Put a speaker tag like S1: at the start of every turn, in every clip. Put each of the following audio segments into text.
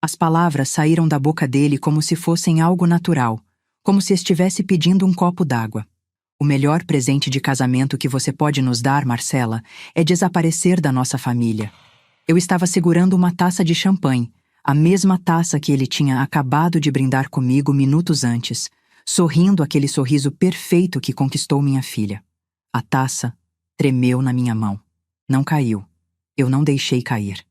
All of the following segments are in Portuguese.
S1: As palavras saíram da boca dele como se fossem algo natural, como se estivesse pedindo um copo d'água. O melhor presente de casamento que você pode nos dar, Marcela, é desaparecer da nossa família. Eu estava segurando uma taça de champanhe, a mesma taça que ele tinha acabado de brindar comigo minutos antes, sorrindo aquele sorriso perfeito que conquistou minha filha. A taça tremeu na minha mão. Não caiu. Eu não deixei cair.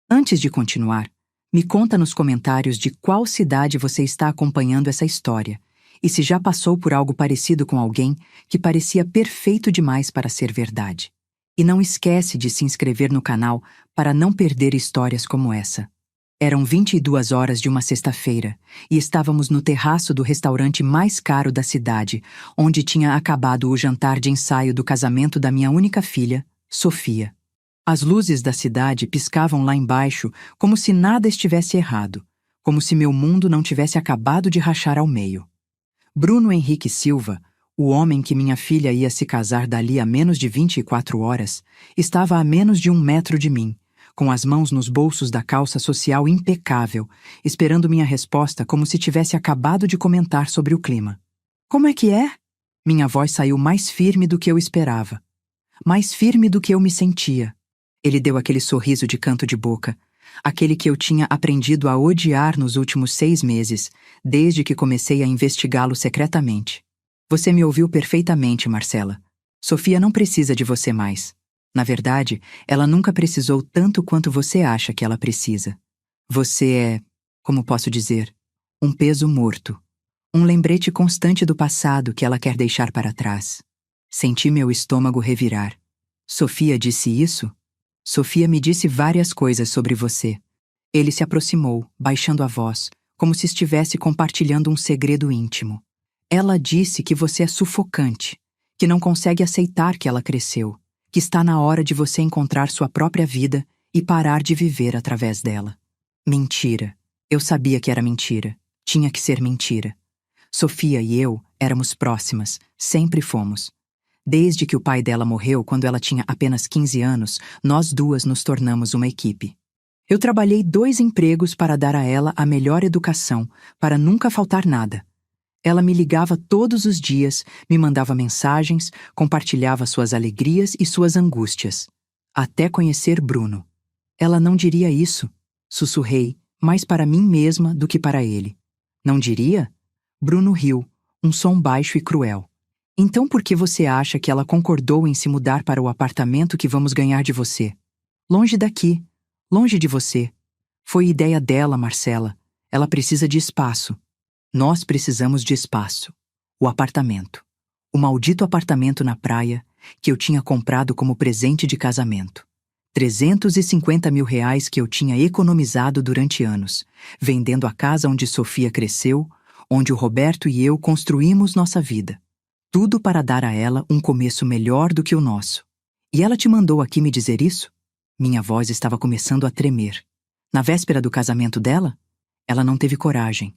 S1: Antes de continuar, me conta nos comentários de qual cidade você está acompanhando essa história e se já passou por algo parecido com alguém que parecia perfeito demais para ser verdade. E não esquece de se inscrever no canal para não perder histórias como essa. Eram 22 horas de uma sexta-feira e estávamos no terraço do restaurante mais caro da cidade, onde tinha acabado o jantar de ensaio do casamento da minha única filha, Sofia. As luzes da cidade piscavam lá embaixo como se nada estivesse errado, como se meu mundo não tivesse acabado de rachar ao meio. Bruno Henrique Silva, o homem que minha filha ia se casar dali a menos de 24 horas, estava a menos de 1 metro de mim, com as mãos nos bolsos da calça social impecável, esperando minha resposta como se tivesse acabado de comentar sobre o clima. Como é que é? Minha voz saiu mais firme do que eu esperava. Mais firme do que eu me sentia. Ele deu aquele sorriso de canto de boca, aquele que eu tinha aprendido a odiar nos últimos 6 meses, desde que comecei a investigá-lo secretamente. Você me ouviu perfeitamente, Marcela. Sofia não precisa de você mais. Na verdade, ela nunca precisou tanto quanto você acha que ela precisa. Você é, como posso dizer, um peso morto. Um lembrete constante do passado que ela quer deixar para trás. Senti meu estômago revirar. Sofia disse isso? Sofia me disse várias coisas sobre você. Ele se aproximou, baixando a voz, como se estivesse compartilhando um segredo íntimo. Ela disse que você é sufocante, que não consegue aceitar que ela cresceu, que está na hora de você encontrar sua própria vida e parar de viver através dela. Mentira. Eu sabia que era mentira. Tinha que ser mentira. Sofia e eu éramos próximas, sempre fomos. Desde que o pai dela morreu quando ela tinha apenas 15 anos, nós duas nos tornamos uma equipe. Eu trabalhei 2 empregos para dar a ela a melhor educação, para nunca faltar nada. Ela me ligava todos os dias, me mandava mensagens, compartilhava suas alegrias e suas angústias. Até conhecer Bruno. Ela não diria isso, sussurrei, mais para mim mesma do que para ele. Não diria? Bruno riu, um som baixo e cruel. Então por que você acha que ela concordou em se mudar para o apartamento que vamos ganhar de você? Longe daqui, longe de você. Foi ideia dela, Marcela. Ela precisa de espaço. Nós precisamos de espaço. O apartamento. O maldito apartamento na praia que eu tinha comprado como presente de casamento. 350 mil reais que eu tinha economizado durante anos, vendendo a casa onde Sofia cresceu, onde o Roberto e eu construímos nossa vida. Tudo para dar a ela um começo melhor do que o nosso. E ela te mandou aqui me dizer isso? Minha voz estava começando a tremer. Na véspera do casamento dela? Ela não teve coragem.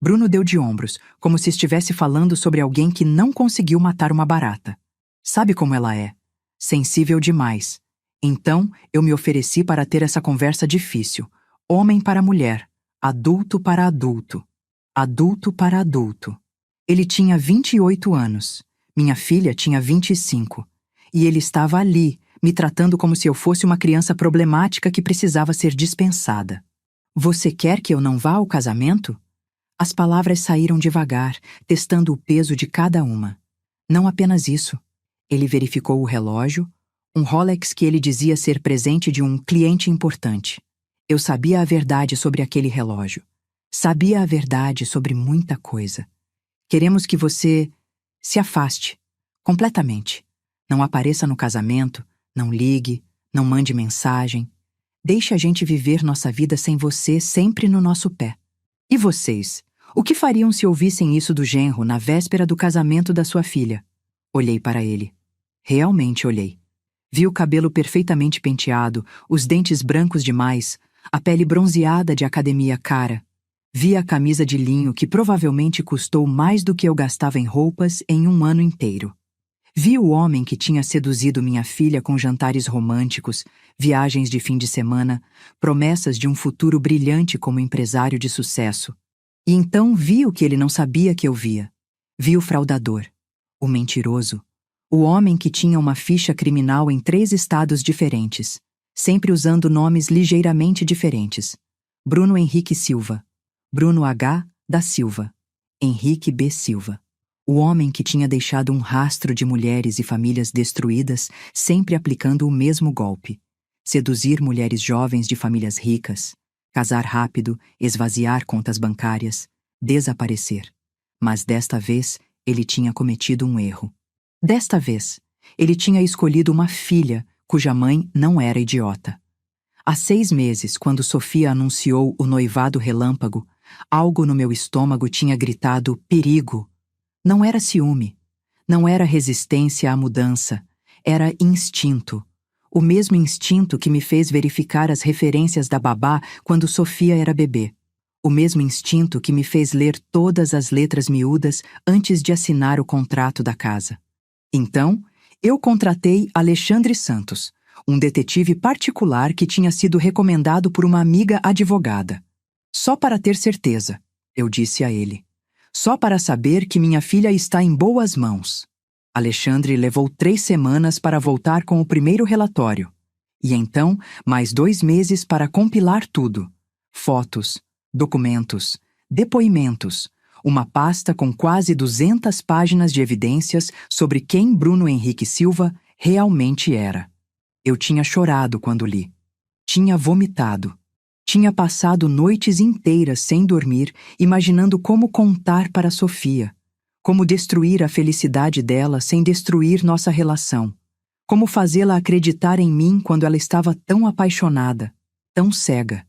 S1: Bruno deu de ombros, como se estivesse falando sobre alguém que não conseguiu matar uma barata. Sabe como ela é? Sensível demais. Então, eu me ofereci para ter essa conversa difícil. Homem para mulher. Adulto para adulto. Adulto para adulto. Ele tinha 28 anos. Minha filha tinha 25. E ele estava ali, me tratando como se eu fosse uma criança problemática que precisava ser dispensada. Você quer que eu não vá ao casamento? As palavras saíram devagar, testando o peso de cada uma. Não apenas isso. Ele verificou o relógio, um Rolex que ele dizia ser presente de um cliente importante. Eu sabia a verdade sobre aquele relógio. Sabia a verdade sobre muita coisa. Queremos que você se afaste, completamente. Não apareça no casamento, não ligue, não mande mensagem. Deixe a gente viver nossa vida sem você sempre no nosso pé. E vocês? O que fariam se ouvissem isso do genro na véspera do casamento da sua filha? Olhei para ele. Realmente olhei. Vi o cabelo perfeitamente penteado, os dentes brancos demais, a pele bronzeada de academia cara. Vi a camisa de linho que provavelmente custou mais do que eu gastava em roupas em um ano inteiro. Vi o homem que tinha seduzido minha filha com jantares românticos, viagens de fim de semana, promessas de um futuro brilhante como empresário de sucesso. E então vi o que ele não sabia que eu via. Vi o fraudador, o mentiroso, o homem que tinha uma ficha criminal em 3 estados diferentes, sempre usando nomes ligeiramente diferentes. Bruno Henrique Silva, Bruno H. da Silva, Henrique B. Silva. O homem que tinha deixado um rastro de mulheres e famílias destruídas, sempre aplicando o mesmo golpe. Seduzir mulheres jovens de famílias ricas, casar rápido, esvaziar contas bancárias, desaparecer. Mas desta vez, ele tinha cometido um erro. Desta vez, ele tinha escolhido uma filha cuja mãe não era idiota. Há 6 meses, quando Sofia anunciou o noivado relâmpago, algo no meu estômago tinha gritado perigo. Não era ciúme, não era resistência à mudança, era instinto. O mesmo instinto que me fez verificar as referências da babá quando Sofia era bebê. O mesmo instinto que me fez ler todas as letras miúdas antes de assinar o contrato da casa. Então, eu contratei Alexandre Santos, um detetive particular que tinha sido recomendado por uma amiga advogada. Só para ter certeza, eu disse a ele. Só para saber que minha filha está em boas mãos. Alexandre levou 3 semanas para voltar com o primeiro relatório. E então, mais 2 meses para compilar tudo. Fotos, documentos, depoimentos, uma pasta com quase 200 páginas de evidências sobre quem Bruno Henrique Silva realmente era. Eu tinha chorado quando li. Tinha vomitado. Tinha passado noites inteiras sem dormir, imaginando como contar para Sofia, como destruir a felicidade dela sem destruir nossa relação, como fazê-la acreditar em mim quando ela estava tão apaixonada, tão cega.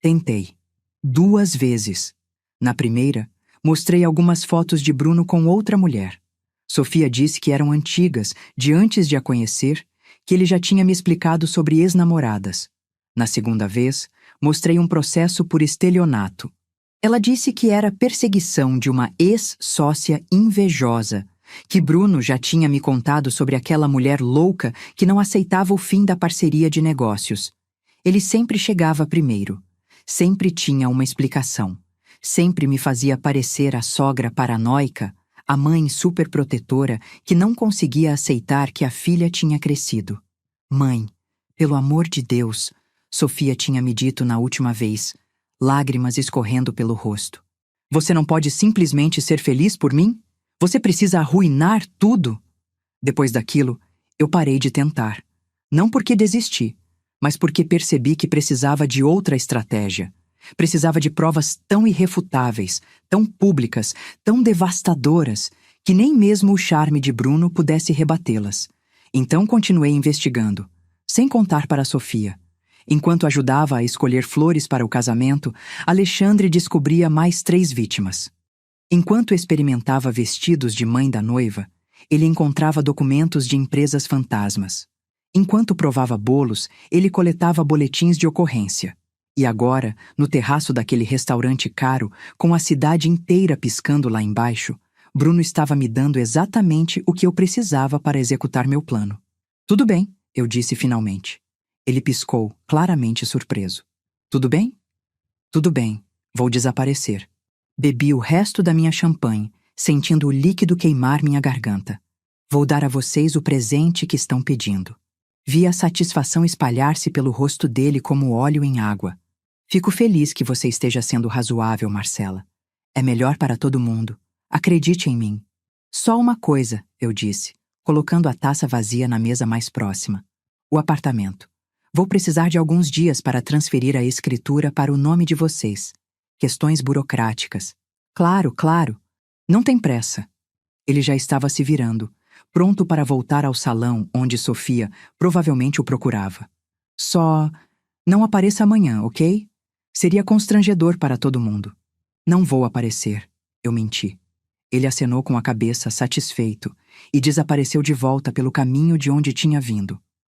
S1: Tentei. 2 vezes. Na primeira, mostrei algumas fotos de Bruno com outra mulher. Sofia disse que eram antigas, de antes de a conhecer, que ele já tinha me explicado sobre ex-namoradas. Na segunda vez, mostrei um processo por estelionato. Ela disse que era perseguição de uma ex-sócia invejosa, que Bruno já tinha me contado sobre aquela mulher louca que não aceitava o fim da parceria de negócios. Ele sempre chegava primeiro, sempre tinha uma explicação, sempre me fazia parecer a sogra paranoica, a mãe superprotetora que não conseguia aceitar que a filha tinha crescido. Mãe, pelo amor de Deus, Sofia tinha me dito na última vez, lágrimas escorrendo pelo rosto. Você não pode simplesmente ser feliz por mim? Você precisa arruinar tudo? Depois daquilo, eu parei de tentar. Não porque desisti, mas porque percebi que precisava de outra estratégia. Precisava de provas tão irrefutáveis, tão públicas, tão devastadoras, que nem mesmo o charme de Bruno pudesse rebatê-las. Então continuei investigando, sem contar para Sofia. Enquanto ajudava a escolher flores para o casamento, Alexandre descobria mais 3 vítimas. Enquanto experimentava vestidos de mãe da noiva, ele encontrava documentos de empresas fantasmas. Enquanto provava bolos, ele coletava boletins de ocorrência. E agora, no terraço daquele restaurante caro, com a cidade inteira piscando lá embaixo, Bruno estava me dando exatamente o que eu precisava para executar meu plano. Tudo bem, eu disse finalmente. Ele piscou, claramente surpreso. Tudo bem? Tudo bem, vou desaparecer. Bebi o resto da minha champanhe, sentindo o líquido queimar minha garganta. Vou dar a vocês o presente que estão pedindo. Vi a satisfação espalhar-se pelo rosto dele como óleo em água. Fico feliz que você esteja sendo razoável, Marcela. É melhor para todo mundo. Acredite em mim. Só uma coisa, eu disse, colocando a taça vazia na mesa mais próxima. O apartamento. Vou precisar de alguns dias para transferir a escritura para o nome de vocês. Questões burocráticas. Claro, claro. Não tem pressa. Ele já estava se virando, pronto para voltar ao salão onde Sofia provavelmente o procurava. Só não apareça amanhã, ok? Seria constrangedor para todo mundo. Não vou aparecer, eu menti. Ele acenou com a cabeça, satisfeito, e desapareceu de volta pelo caminho de onde tinha vindo.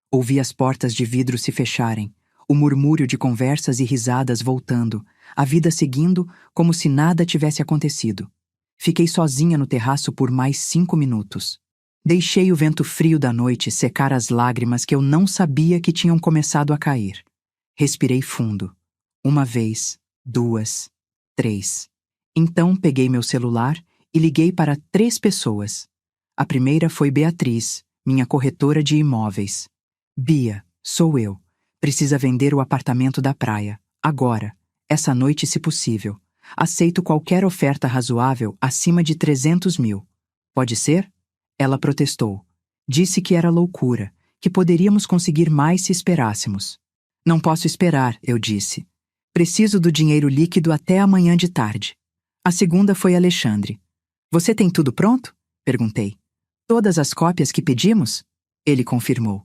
S1: Ouvi as portas de vidro se fecharem, o murmúrio de conversas e risadas voltando, a vida seguindo como se nada tivesse acontecido. Fiquei sozinha no terraço por mais 5 minutos. Deixei o vento frio da noite secar as lágrimas que eu não sabia que tinham começado a cair. Respirei fundo. 1 vez, 2, 3. Então peguei meu celular e liguei para 3 pessoas. A primeira foi Beatriz, minha corretora de imóveis. Bia, sou eu. Precisa vender o apartamento da praia. Agora. Essa noite, se possível. Aceito qualquer oferta razoável acima de 300 mil. Pode ser? Ela protestou. Disse que era loucura, que poderíamos conseguir mais se esperássemos. Não posso esperar, eu disse. Preciso do dinheiro líquido até amanhã de tarde. A segunda foi Alexandre. Você tem tudo pronto? Perguntei. Todas as cópias que pedimos? Ele confirmou.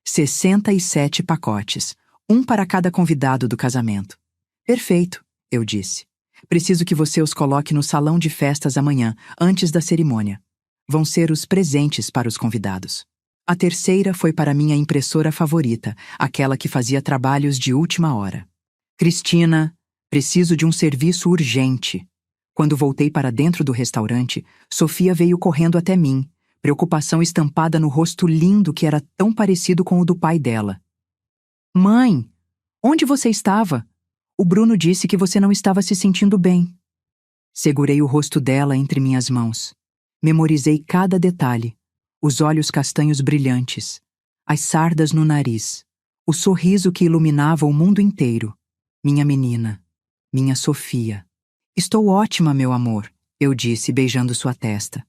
S1: 67 pacotes, um para cada convidado do casamento. Perfeito, eu disse. Preciso que você os coloque no salão de festas amanhã, antes da cerimônia. Vão ser os presentes para os convidados. A terceira foi para minha impressora favorita, aquela que fazia trabalhos de última hora. Cristina, preciso de um serviço urgente. Quando voltei para dentro do restaurante, Sofia veio correndo até mim, preocupação estampada no rosto lindo que era tão parecido com o do pai dela. Mãe, onde você estava? O Bruno disse que você não estava se sentindo bem. Segurei o rosto dela entre minhas mãos. Memorizei cada detalhe. Os olhos castanhos brilhantes, as sardas no nariz, o sorriso que iluminava o mundo inteiro. Minha menina, minha Sofia. Estou ótima, meu amor, eu disse, beijando sua testa.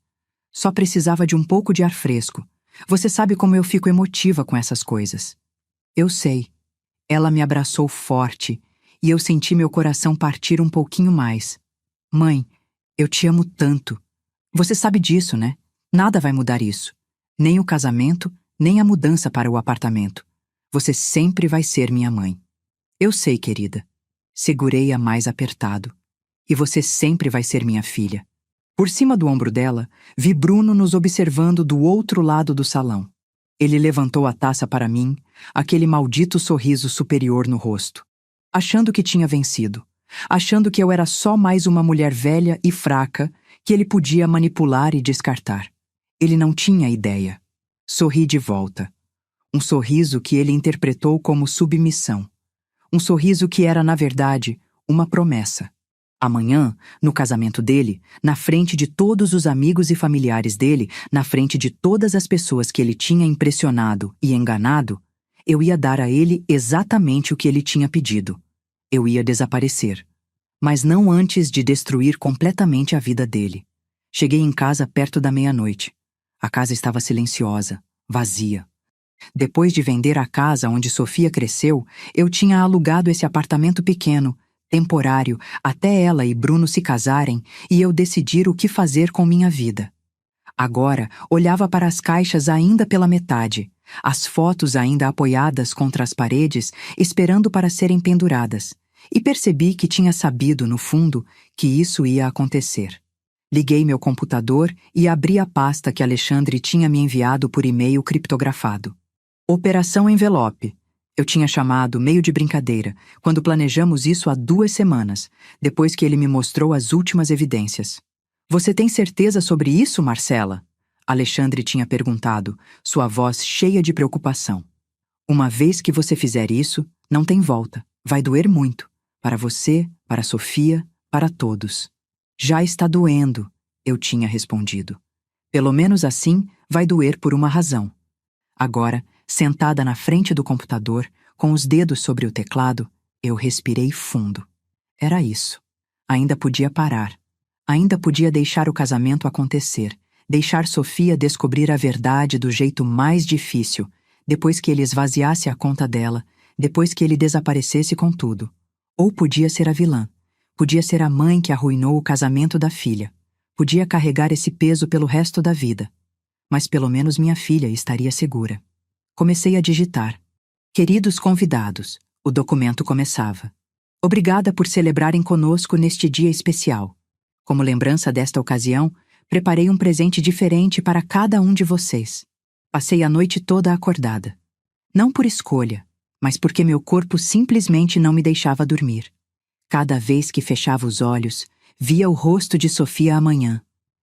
S1: Só precisava de um pouco de ar fresco. Você sabe como eu fico emotiva com essas coisas. Eu sei. Ela me abraçou forte e eu senti meu coração partir um pouquinho mais. Mãe, eu te amo tanto. Você sabe disso, né? Nada vai mudar isso. Nem o casamento, nem a mudança para o apartamento. Você sempre vai ser minha mãe. Eu sei, querida. Segurei-a mais apertado. E você sempre vai ser minha filha. Por cima do ombro dela, vi Bruno nos observando do outro lado do salão. Ele levantou a taça para mim, aquele maldito sorriso superior no rosto. Achando que tinha vencido. Achando que eu era só mais uma mulher velha e fraca que ele podia manipular e descartar. Ele não tinha ideia. Sorri de volta. Um sorriso que ele interpretou como submissão. Um sorriso que era, na verdade, uma promessa. Amanhã, no casamento dele, na frente de todos os amigos e familiares dele, na frente de todas as pessoas que ele tinha impressionado e enganado, eu ia dar a ele exatamente o que ele tinha pedido. Eu ia desaparecer. Mas não antes de destruir completamente a vida dele. Cheguei em casa perto da meia-noite. A casa estava silenciosa, vazia. Depois de vender a casa onde Sofia cresceu, eu tinha alugado esse apartamento pequeno, temporário, até ela e Bruno se casarem e eu decidir o que fazer com minha vida. Agora, olhava para as caixas ainda pela metade, as fotos ainda apoiadas contra as paredes, esperando para serem penduradas, e percebi que tinha sabido, no fundo, que isso ia acontecer. Liguei meu computador e abri a pasta que Alexandre tinha me enviado por e-mail criptografado. Operação Envelope. Eu tinha chamado meio de brincadeira, quando planejamos isso há 2 semanas, depois que ele me mostrou as últimas evidências. Você tem certeza sobre isso, Marcela? Alexandre tinha perguntado, sua voz cheia de preocupação. Uma vez que você fizer isso, não tem volta. Vai doer muito. Para você, para Sofia, para todos. Já está doendo, eu tinha respondido. Pelo menos assim, vai doer por uma razão. Agora, sentada na frente do computador, com os dedos sobre o teclado, eu respirei fundo. Era isso. Ainda podia parar. Ainda podia deixar o casamento acontecer, deixar Sofia descobrir a verdade do jeito mais difícil, depois que ele esvaziasse a conta dela, depois que ele desaparecesse com tudo. Ou podia ser a vilã. Podia ser a mãe que arruinou o casamento da filha. Podia carregar esse peso pelo resto da vida. Mas pelo menos minha filha estaria segura. Comecei a digitar. Queridos convidados, o documento começava. Obrigada por celebrarem conosco neste dia especial. Como lembrança desta ocasião, preparei um presente diferente para cada um de vocês. Passei a noite toda acordada. Não por escolha, mas porque meu corpo simplesmente não me deixava dormir. Cada vez que fechava os olhos, via o rosto de Sofia amanhã.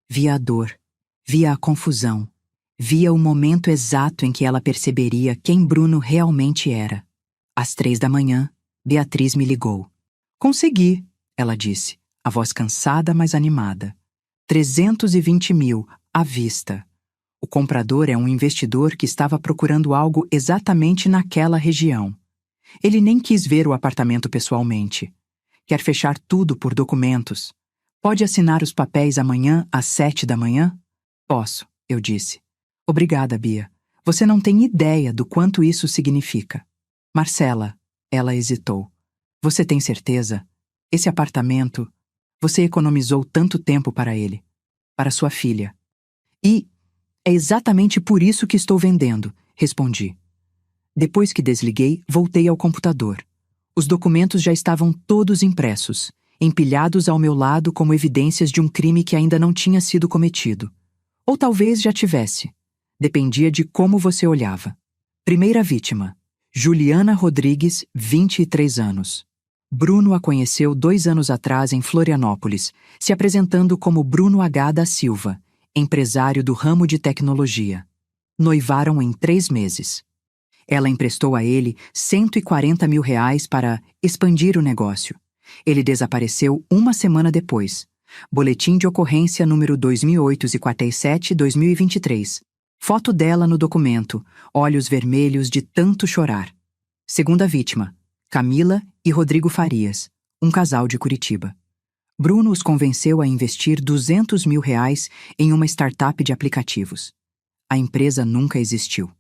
S1: Via a dor, via a confusão, Via o momento exato em que ela perceberia quem Bruno realmente era. Às 3 da manhã, Beatriz me ligou. Consegui, ela disse, a voz cansada, mas animada. 320 mil, à vista. O comprador é um investidor que estava procurando algo exatamente naquela região. Ele nem quis ver o apartamento pessoalmente. Quer fechar tudo por documentos. Pode assinar os papéis amanhã às 7 da manhã? Posso, eu disse. Obrigada, Bia. Você não tem ideia do quanto isso significa. Marcela, ela hesitou. Você tem certeza? Esse apartamento, você economizou tanto tempo para ele, para sua filha. E é exatamente por isso que estou vendendo, respondi. Depois que desliguei, voltei ao computador. Os documentos já estavam todos impressos, empilhados ao meu lado como evidências de um crime que ainda não tinha sido cometido. Ou talvez já tivesse. Dependia de como você olhava. Primeira vítima, Juliana Rodrigues, 23 anos. Bruno a conheceu 2 anos atrás em Florianópolis, se apresentando como Bruno H. da Silva, empresário do ramo de tecnologia. Noivaram em 3 meses. Ela emprestou a ele 140 mil reais para expandir o negócio. Ele desapareceu 1 semana depois. Boletim de ocorrência número 2847-2023. Foto dela no documento, olhos vermelhos de tanto chorar. Segunda vítima, Camila e Rodrigo Farias, um casal de Curitiba. Bruno os convenceu a investir 200 mil reais em uma startup de aplicativos. A empresa nunca existiu.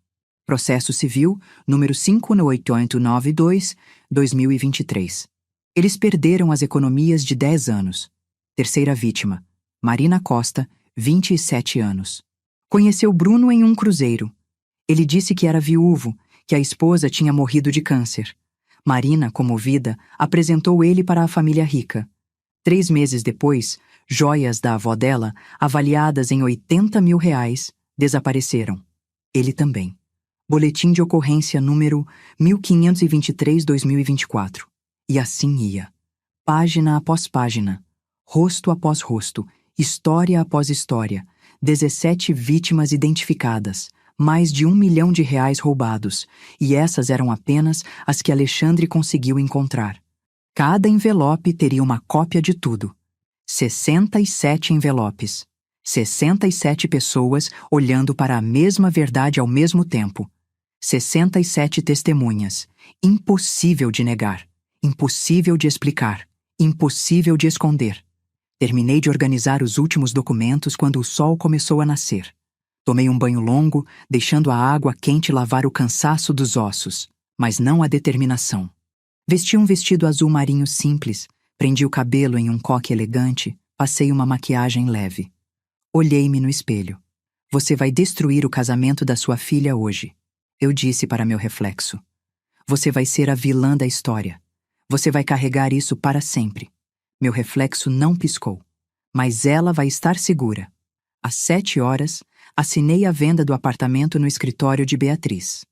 S1: Processo Civil, número 58892-2023. Eles perderam as economias de 10 anos. Terceira vítima, Marina Costa, 27 anos. Conheceu Bruno em um cruzeiro. Ele disse que era viúvo, que a esposa tinha morrido de câncer. Marina, comovida, apresentou ele para a família rica. 3 meses depois, joias da avó dela, avaliadas em 80 mil reais, desapareceram. Ele também. Boletim de ocorrência número 1523-2024. E assim ia. Página após página. Rosto após rosto. História após história. 17 vítimas identificadas. Mais de R$1 milhão roubados. E essas eram apenas as que Alexandre conseguiu encontrar. Cada envelope teria uma cópia de tudo. 67 envelopes. 67 pessoas olhando para a mesma verdade ao mesmo tempo. 67 testemunhas. Impossível de negar. Impossível de explicar. Impossível de esconder. Terminei de organizar os últimos documentos quando o sol começou a nascer. Tomei um banho longo, deixando a água quente lavar o cansaço dos ossos, mas não a determinação. Vesti um vestido azul marinho simples, prendi o cabelo em um coque elegante, passei uma maquiagem leve. Olhei-me no espelho. Você vai destruir o casamento da sua filha hoje. Eu disse para meu reflexo. Você vai ser a vilã da história. Você vai carregar isso para sempre. Meu reflexo não piscou. Mas ela vai estar segura. Às 7 horas, assinei a venda do apartamento no escritório de Beatriz.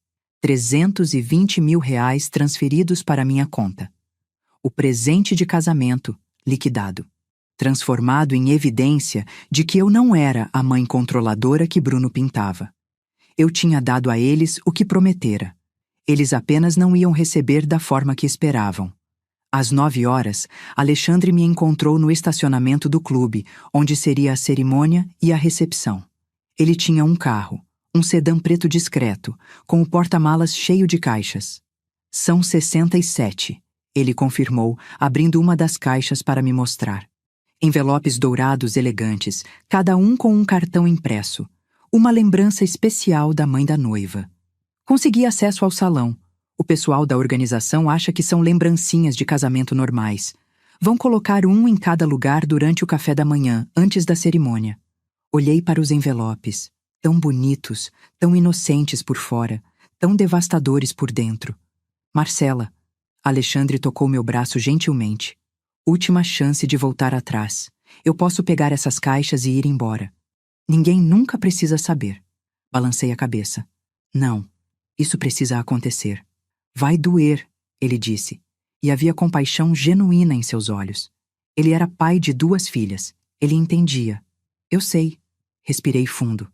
S1: 320 mil reais transferidos para minha conta. O presente de casamento, liquidado. Transformado em evidência de que eu não era a mãe controladora que Bruno pintava. Eu tinha dado a eles o que prometera. Eles apenas não iam receber da forma que esperavam. Às 9 horas, Alexandre me encontrou no estacionamento do clube, onde seria a cerimônia e a recepção. Ele tinha um carro, um sedã preto discreto, com o porta-malas cheio de caixas. São 67, ele confirmou, abrindo uma das caixas para me mostrar. Envelopes dourados elegantes, cada um com um cartão impresso. Uma lembrança especial da mãe da noiva. Consegui acesso ao salão. O pessoal da organização acha que são lembrancinhas de casamento normais. Vão colocar um em cada lugar durante o café da manhã, antes da cerimônia. Olhei para os envelopes, tão bonitos, tão inocentes por fora, tão devastadores por dentro. Marcela, Alexandre tocou meu braço gentilmente. Última chance de voltar atrás. Eu posso pegar essas caixas e ir embora. Ninguém nunca precisa saber. Balancei a cabeça. Não, isso precisa acontecer. Vai doer, ele disse, e havia compaixão genuína em seus olhos. Ele era pai de 2 filhas. Ele entendia. Eu sei. Respirei fundo.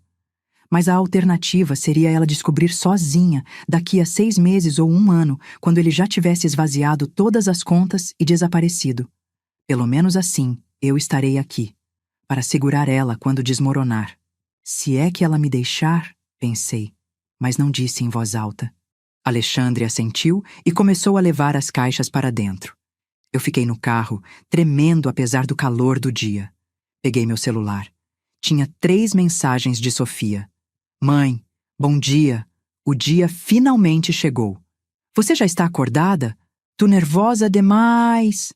S1: mas a alternativa seria ela descobrir sozinha daqui a 6 meses ou 1 ano, quando ele já tivesse esvaziado todas as contas e desaparecido. Pelo menos assim, eu estarei aqui, para segurar ela quando desmoronar. Se é que ela me deixar, pensei, mas não disse em voz alta. Alexandre assentiu e começou a levar as caixas para dentro. Eu fiquei no carro, tremendo apesar do calor do dia. Peguei meu celular. Tinha 3 mensagens de Sofia. Mãe, bom dia. O dia finalmente chegou. Você já está acordada? Tô nervosa demais.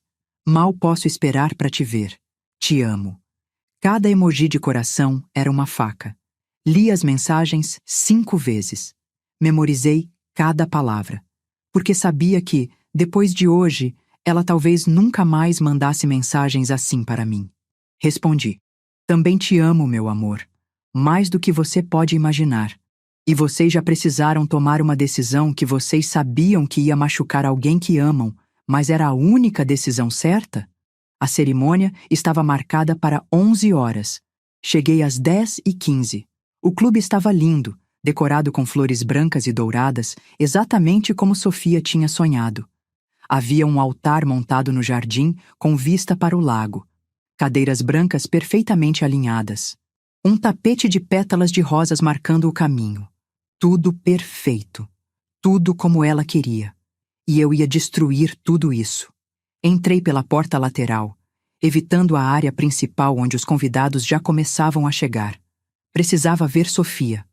S1: Mal posso esperar para te ver. Te amo. Cada emoji de coração era uma faca. Li as mensagens 5 vezes. Memorizei cada palavra. Porque sabia que, depois de hoje, ela talvez nunca mais mandasse mensagens assim para mim. Respondi. Também te amo, meu amor. Mais do que você pode imaginar. E vocês já precisaram tomar uma decisão que vocês sabiam que ia machucar alguém que amam, mas era a única decisão certa? A cerimônia estava marcada para 11 horas. Cheguei às 10h15. O clube estava lindo, decorado com flores brancas e douradas, exatamente como Sofia tinha sonhado. Havia um altar montado no jardim com vista para o lago. Cadeiras brancas perfeitamente alinhadas. Um tapete de pétalas de rosas marcando o caminho. Tudo perfeito. Tudo como ela queria. E eu ia destruir tudo isso. Entrei pela porta lateral, evitando a área principal onde os convidados já começavam a chegar. Precisava ver Sofia.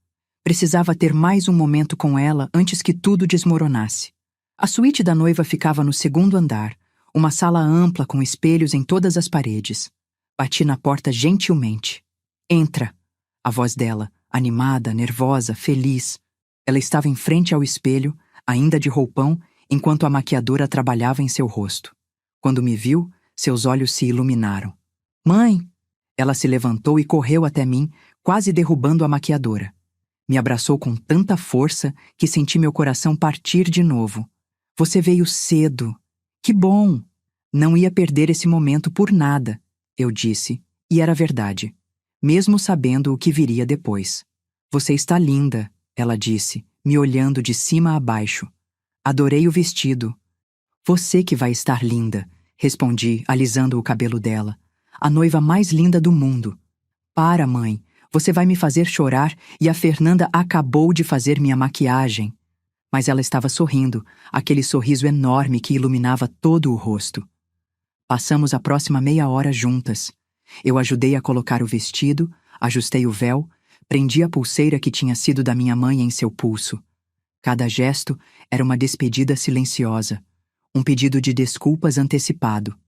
S1: Precisava ter mais um momento com ela antes que tudo desmoronasse. A suíte da noiva ficava no 2º andar, uma sala ampla com espelhos em todas as paredes. Bati na porta gentilmente. Entra! A voz dela, animada, nervosa, feliz. Ela estava em frente ao espelho, ainda de roupão, enquanto a maquiadora trabalhava em seu rosto. Quando me viu, seus olhos se iluminaram. Mãe! Ela se levantou e correu até mim, quase derrubando a maquiadora. Me abraçou com tanta força que senti meu coração partir de novo. Você veio cedo. Que bom! Não ia perder esse momento por nada, eu disse, e era verdade, mesmo sabendo o que viria depois. Você está linda, ela disse, me olhando de cima a baixo. Adorei o vestido. Você que vai estar linda, respondi, alisando o cabelo dela. A noiva mais linda do mundo. Para, mãe, você vai me fazer chorar e a Fernanda acabou de fazer minha maquiagem. Mas ela estava sorrindo, aquele sorriso enorme que iluminava todo o rosto. Passamos a próxima meia hora juntas. Eu ajudei a colocar o vestido, ajustei o véu, prendi a pulseira que tinha sido da minha mãe em seu pulso. Cada gesto era uma despedida silenciosa, um pedido de desculpas antecipado.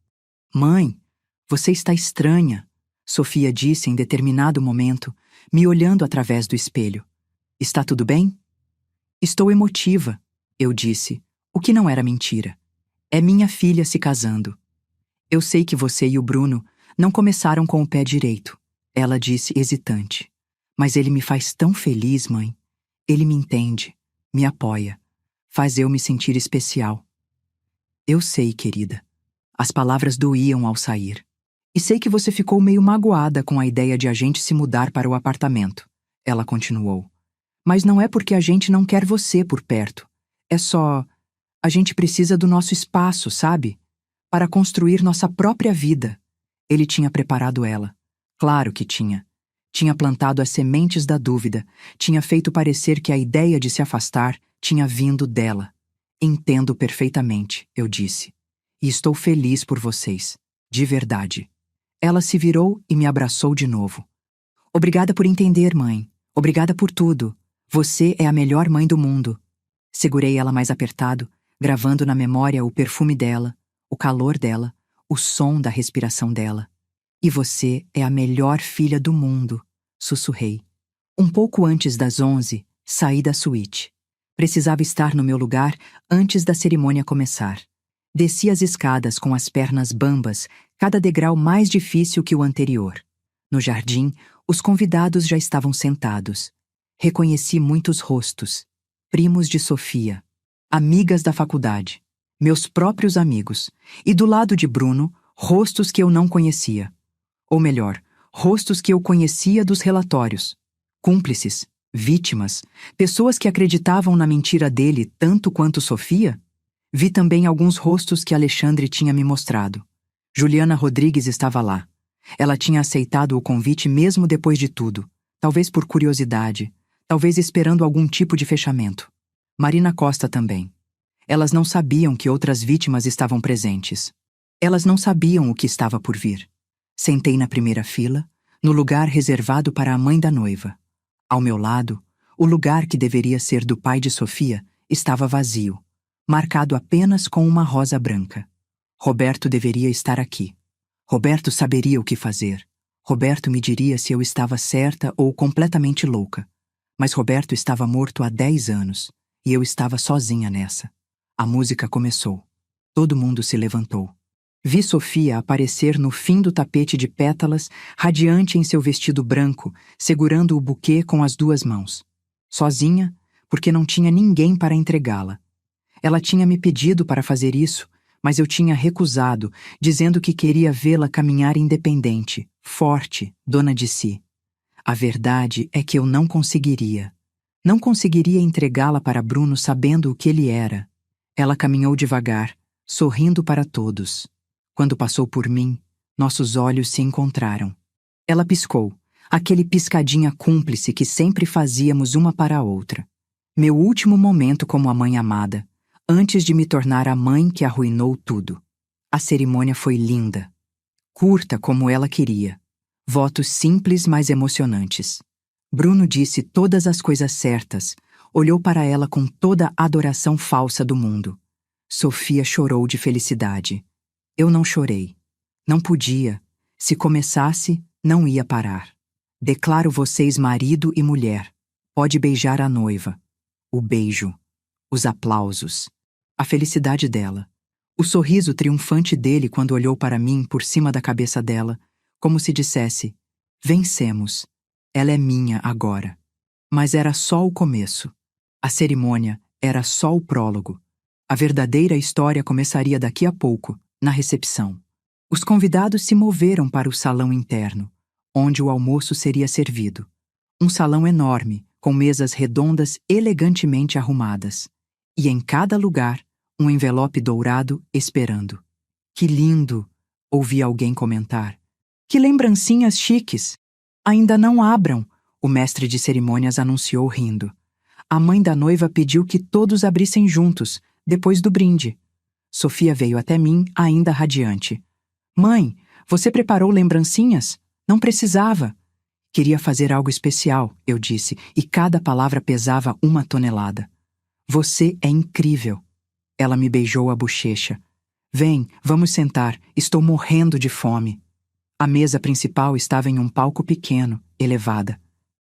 S1: Mãe, você está estranha, Sofia disse em determinado momento, me olhando através do espelho. Está tudo bem? Estou emotiva, eu disse, o que não era mentira. É minha filha se casando. Eu sei que você e o Bruno não começaram com o pé direito, ela disse hesitante. Mas ele me faz tão feliz, mãe. Ele me entende, me apoia, faz eu me sentir especial. Eu sei, querida. As palavras doíam ao sair. E sei que você ficou meio magoada com a ideia de a gente se mudar para o apartamento, ela continuou. Mas não é porque a gente não quer você por perto. É só... A gente precisa do nosso espaço, sabe? Para construir nossa própria vida. Ele tinha preparado ela. Claro que tinha. Tinha plantado as sementes da dúvida, tinha feito parecer que a ideia de se afastar tinha vindo dela. Entendo perfeitamente, eu disse. E estou feliz por vocês. De verdade. Ela se virou e me abraçou de novo. Obrigada por entender, mãe. Obrigada por tudo. Você é a melhor mãe do mundo. Segurei ela mais apertado, gravando na memória o perfume dela, o calor dela, o som da respiração dela. E você é a melhor filha do mundo, sussurrei. Um pouco antes das 11, saí da suíte. Precisava estar no meu lugar antes da cerimônia começar. Desci as escadas com as pernas bambas, cada degrau mais difícil que o anterior. No jardim, os convidados já estavam sentados. Reconheci muitos rostos. Primos de Sofia. Amigas da faculdade. Meus próprios amigos. E do lado de Bruno, rostos que eu não conhecia. Ou melhor, rostos que eu conhecia dos relatórios. Cúmplices, Vítimas, pessoas que acreditavam na mentira dele tanto quanto Sofia? Vi também alguns rostos que Alexandre tinha me mostrado. Juliana Rodrigues estava lá. Ela tinha aceitado o convite mesmo depois de tudo, talvez por curiosidade, talvez esperando algum tipo de fechamento. Marina Costa também. Elas não sabiam que outras vítimas estavam presentes. Elas não sabiam o que estava por vir. Sentei na primeira fila, no lugar reservado para a mãe da noiva. Ao meu lado, o lugar que deveria ser do pai de Sofia estava vazio, marcado apenas com uma rosa branca. Roberto deveria estar aqui. Roberto saberia o que fazer. Roberto me diria se eu estava certa ou completamente louca. Mas Roberto estava morto há 10 anos, e eu estava sozinha nessa. A música começou. Todo mundo se levantou. Vi Sofia aparecer no fim do tapete de pétalas, radiante em seu vestido branco, segurando o buquê com as 2 mãos. Sozinha, porque não tinha ninguém para entregá-la. Ela tinha me pedido para fazer isso, mas eu tinha recusado, dizendo que queria vê-la caminhar independente, forte, dona de si. A verdade é que eu não conseguiria. Não conseguiria entregá-la para Bruno sabendo o que ele era. Ela caminhou devagar, sorrindo para todos. Quando passou por mim, nossos olhos se encontraram. Ela piscou, aquele piscadinha cúmplice que sempre fazíamos uma para a outra. Meu último momento como a mãe amada, antes de me tornar a mãe que arruinou tudo. A cerimônia foi linda. Curta como ela queria. Votos simples, mas emocionantes. Bruno disse todas as coisas certas, olhou para ela com toda a adoração falsa do mundo. Sofia chorou de felicidade. Eu não chorei. Não podia. Se começasse, não ia parar. Declaro vocês marido e mulher. Pode beijar a noiva. O beijo. Os aplausos. A felicidade dela. O sorriso triunfante dele quando olhou para mim por cima da cabeça dela, como se dissesse: vencemos. Ela é minha agora. Mas era só o começo. A cerimônia era só o prólogo. A verdadeira história começaria daqui a pouco, na recepção. Os convidados se moveram para o salão interno, onde o almoço seria servido. Um salão enorme, com mesas redondas elegantemente arrumadas. E em cada lugar, um envelope dourado esperando. Que lindo! Ouvi alguém comentar. Que lembrancinhas chiques! Ainda não abram, o mestre de cerimônias anunciou rindo. A mãe da noiva pediu que todos abrissem juntos, depois do brinde. Sofia veio até mim, ainda radiante. Mãe, você preparou lembrancinhas? Não precisava. Queria fazer algo especial, eu disse, e cada palavra pesava 1 tonelada. Você é incrível. Ela me beijou a bochecha. Vem, vamos sentar, estou morrendo de fome. A mesa principal estava em um palco pequeno, elevada.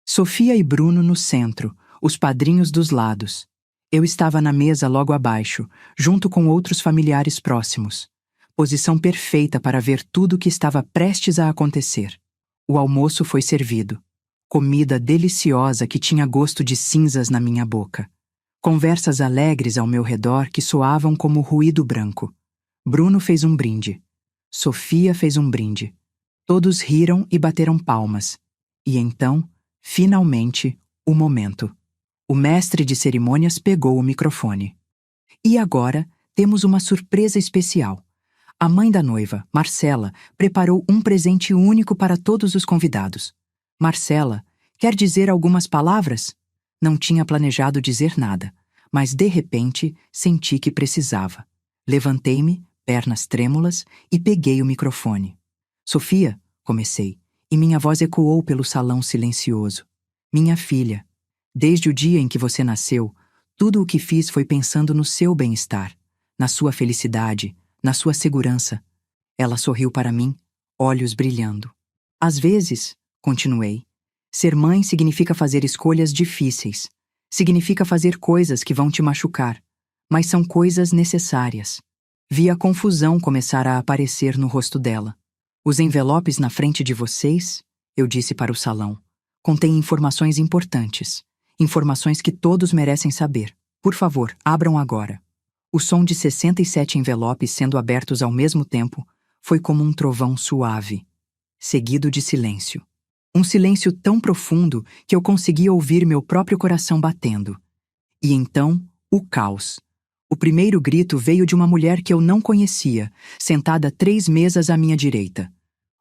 S1: Sofia e Bruno no centro, os padrinhos dos lados. Eu estava na mesa logo abaixo, junto com outros familiares próximos. Posição perfeita para ver tudo o que estava prestes a acontecer. O almoço foi servido. Comida deliciosa que tinha gosto de cinzas na minha boca. Conversas alegres ao meu redor que soavam como ruído branco. Bruno fez um brinde. Sofia fez um brinde. Todos riram e bateram palmas. E então, finalmente, o momento. O mestre de cerimônias pegou o microfone. E agora, temos uma surpresa especial. A mãe da noiva, Marcela, preparou um presente único para todos os convidados. Marcela, quer dizer algumas palavras? Não tinha planejado dizer nada, mas de repente senti que precisava. Levantei-me, pernas trêmulas, e peguei o microfone. Sofia, comecei, e minha voz ecoou pelo salão silencioso. Minha filha, desde o dia em que você nasceu, tudo o que fiz foi pensando no seu bem-estar, na sua felicidade, na sua segurança. Ela sorriu para mim, olhos brilhando. Às vezes, continuei, ser mãe significa fazer escolhas difíceis. Significa fazer coisas que vão te machucar, mas são coisas necessárias. Vi a confusão começar a aparecer no rosto dela. Os envelopes na frente de vocês, eu disse para o salão, contêm informações importantes. Informações que todos merecem saber. Por favor, abram agora. O som de 67 envelopes sendo abertos ao mesmo tempo foi como um trovão suave, seguido de silêncio. Um silêncio tão profundo que eu conseguia ouvir meu próprio coração batendo. E então, o caos. O primeiro grito veio de uma mulher que eu não conhecia, sentada 3 mesas à minha direita.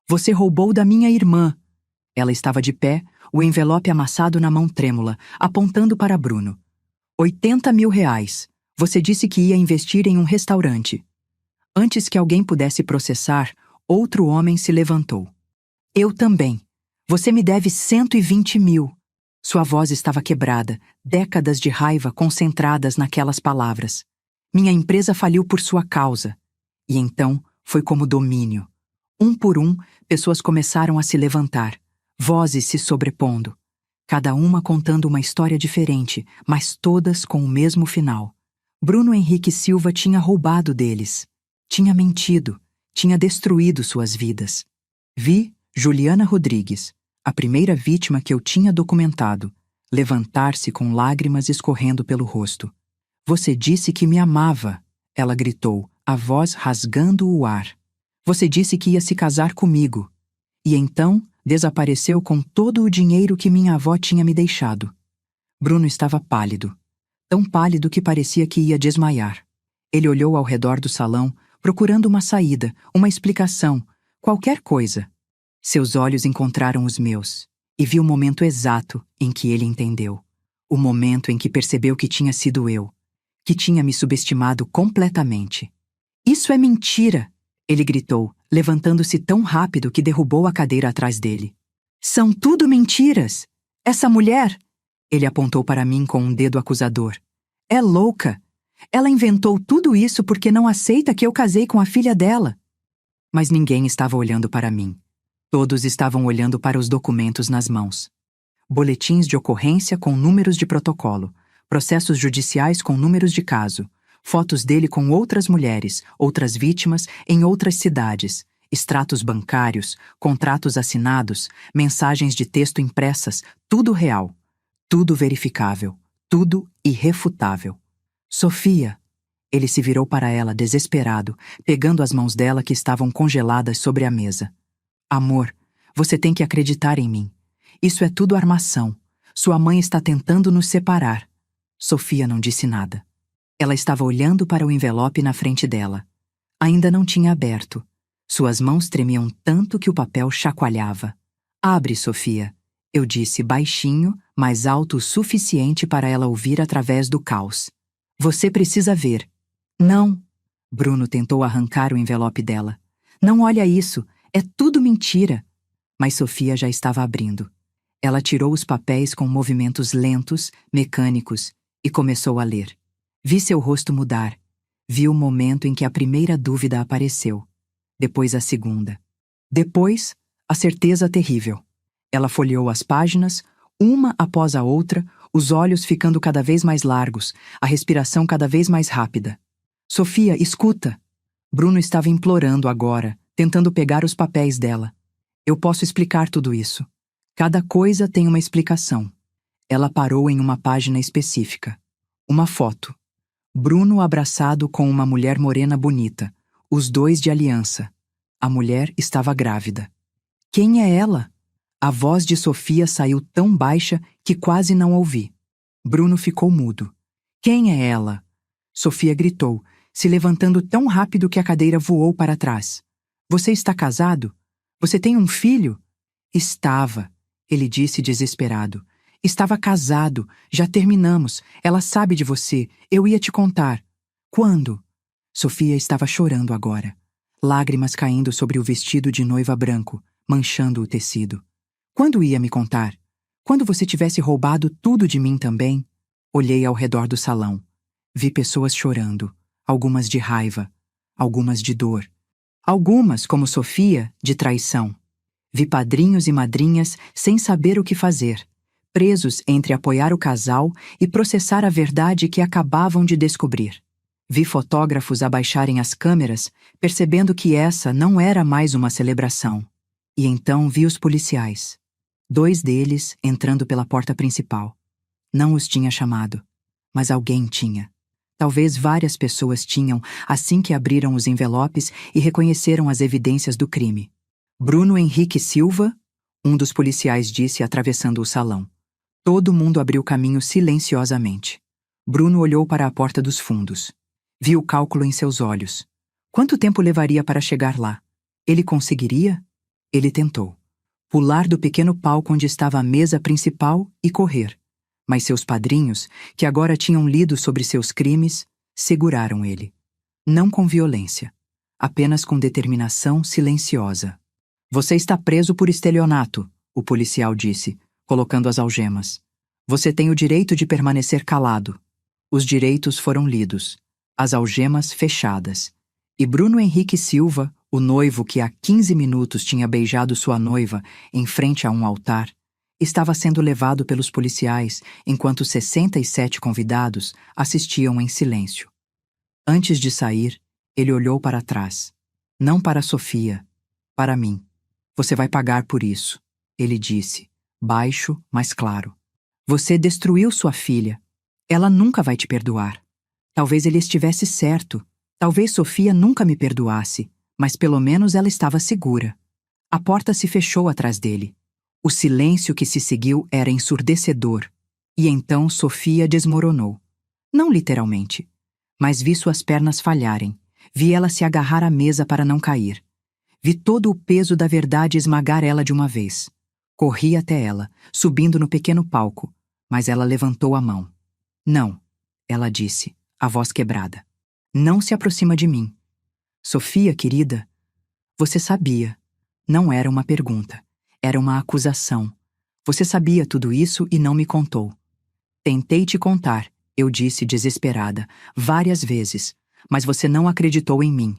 S1: Você roubou da minha irmã! Ela estava de pé, o envelope amassado na mão trêmula, apontando para Bruno. 80 mil reais. Você disse que ia investir em um restaurante. Antes que alguém pudesse processar, outro homem se levantou. Eu também. Você me deve 120 mil. Sua voz estava quebrada, décadas de raiva concentradas naquelas palavras. Minha empresa faliu por sua causa. E então, foi como domínio. Um por um, pessoas começaram a se levantar, vozes se sobrepondo. Cada uma contando uma história diferente, mas todas com o mesmo final. Bruno Henrique Silva tinha roubado deles. Tinha mentido. Tinha destruído suas vidas. Vi Juliana Rodrigues, a primeira vítima que eu tinha documentado, levantar-se com lágrimas escorrendo pelo rosto. Você disse que me amava, ela gritou, a voz rasgando o ar. Você disse que ia se casar comigo. E então desapareceu com todo o dinheiro que minha avó tinha me deixado. Bruno estava pálido. Tão pálido que parecia que ia desmaiar. Ele olhou ao redor do salão, procurando uma saída, uma explicação, qualquer coisa. Seus olhos encontraram os meus, e vi o momento exato em que ele entendeu. O momento em que percebeu que tinha sido eu, que tinha me subestimado completamente. Isso é mentira! Ele gritou, levantando-se tão rápido que derrubou a cadeira atrás dele. São tudo mentiras! Essa mulher... Ele apontou para mim com um dedo acusador. É louca! Ela inventou tudo isso porque não aceita que eu casei com a filha dela. Mas ninguém estava olhando para mim. Todos estavam olhando para os documentos nas mãos. Boletins de ocorrência com números de protocolo, processos judiciais com números de caso, fotos dele com outras mulheres, outras vítimas em outras cidades, extratos bancários, contratos assinados, mensagens de texto impressas, tudo real, tudo verificável, tudo irrefutável. Sofia! Ele se virou para ela, desesperado, pegando as mãos dela que estavam congeladas sobre a mesa. Amor, você tem que acreditar em mim. Isso é tudo armação. Sua mãe está tentando nos separar. Sofia não disse nada. Ela estava olhando para o envelope na frente dela. Ainda não tinha aberto. Suas mãos tremiam tanto que o papel chacoalhava. Abre, Sofia. Eu disse baixinho, mas alto o suficiente para ela ouvir através do caos. Você precisa ver. Não. Bruno tentou arrancar o envelope dela. Não olha isso. É tudo mentira. Mas Sofia já estava abrindo. Ela tirou os papéis com movimentos lentos, mecânicos, e começou a ler. Vi seu rosto mudar. Vi o momento em que a primeira dúvida apareceu. Depois a segunda. Depois, a certeza terrível. Ela folheou as páginas, uma após a outra, os olhos ficando cada vez mais largos, a respiração cada vez mais rápida. Sofia, escuta! Bruno estava implorando agora, tentando pegar os papéis dela. Eu posso explicar tudo isso. Cada coisa tem uma explicação. Ela parou em uma página específica. Uma foto. Bruno abraçado com uma mulher morena bonita, os dois de aliança. A mulher estava grávida. Quem é ela? A voz de Sofia saiu tão baixa que quase não ouvi. Bruno ficou mudo. Quem é ela? Sofia gritou, se levantando tão rápido que a cadeira voou para trás. Você está casado? Você tem um filho? Estava, ele disse desesperado. Estava casado, já terminamos. Ela sabe de você, eu ia te contar. Quando? Sofia estava chorando agora. Lágrimas caindo sobre o vestido de noiva branco, manchando o tecido. Quando ia me contar? Quando você tivesse roubado tudo de mim também? Olhei ao redor do salão. Vi pessoas chorando, algumas de raiva, algumas de dor. Algumas, como Sofia, de traição. Vi padrinhos e madrinhas sem saber o que fazer, presos entre apoiar o casal e processar a verdade que acabavam de descobrir. Vi fotógrafos abaixarem as câmeras, percebendo que essa não era mais uma celebração. E então vi os policiais. 2 deles entrando pela porta principal. Não os tinha chamado, mas alguém tinha. Talvez várias pessoas tinham assim que abriram os envelopes e reconheceram as evidências do crime. Bruno Henrique Silva, Um dos policiais disse atravessando o salão. Todo mundo abriu caminho silenciosamente. Bruno olhou para a porta dos fundos. Viu o cálculo em seus olhos. Quanto tempo levaria para chegar lá? Ele conseguiria? Ele tentou. Pular do pequeno palco onde estava a mesa principal e correr. Mas seus padrinhos, que agora tinham lido sobre seus crimes, seguraram ele. Não com violência, apenas com determinação silenciosa. Você está preso por estelionato, o policial disse, colocando as algemas. Você tem o direito de permanecer calado. Os direitos foram lidos, as algemas fechadas. E Bruno Henrique Silva, o noivo que há 15 minutos tinha beijado sua noiva em frente a um altar, estava sendo levado pelos policiais enquanto 67 convidados assistiam em silêncio. Antes de sair, ele olhou para trás. Não para Sofia, para mim. Você vai pagar por isso, ele disse, baixo, mas claro. Você destruiu sua filha. Ela nunca vai te perdoar. Talvez ele estivesse certo. Talvez Sofia nunca me perdoasse, mas pelo menos ela estava segura. A porta se fechou atrás dele. O silêncio que se seguiu era ensurdecedor. E então Sofia desmoronou. Não literalmente, mas vi suas pernas falharem. Vi ela se agarrar à mesa para não cair. Vi todo o peso da verdade esmagar ela de uma vez. Corri até ela, subindo no pequeno palco, mas ela levantou a mão. Não, ela disse, a voz quebrada. Não se aproxima de mim. Sofia, querida, você sabia. Não era uma pergunta, era uma acusação. Você sabia tudo isso e não me contou. Tentei te contar, eu disse desesperada, várias vezes, mas você não acreditou em mim.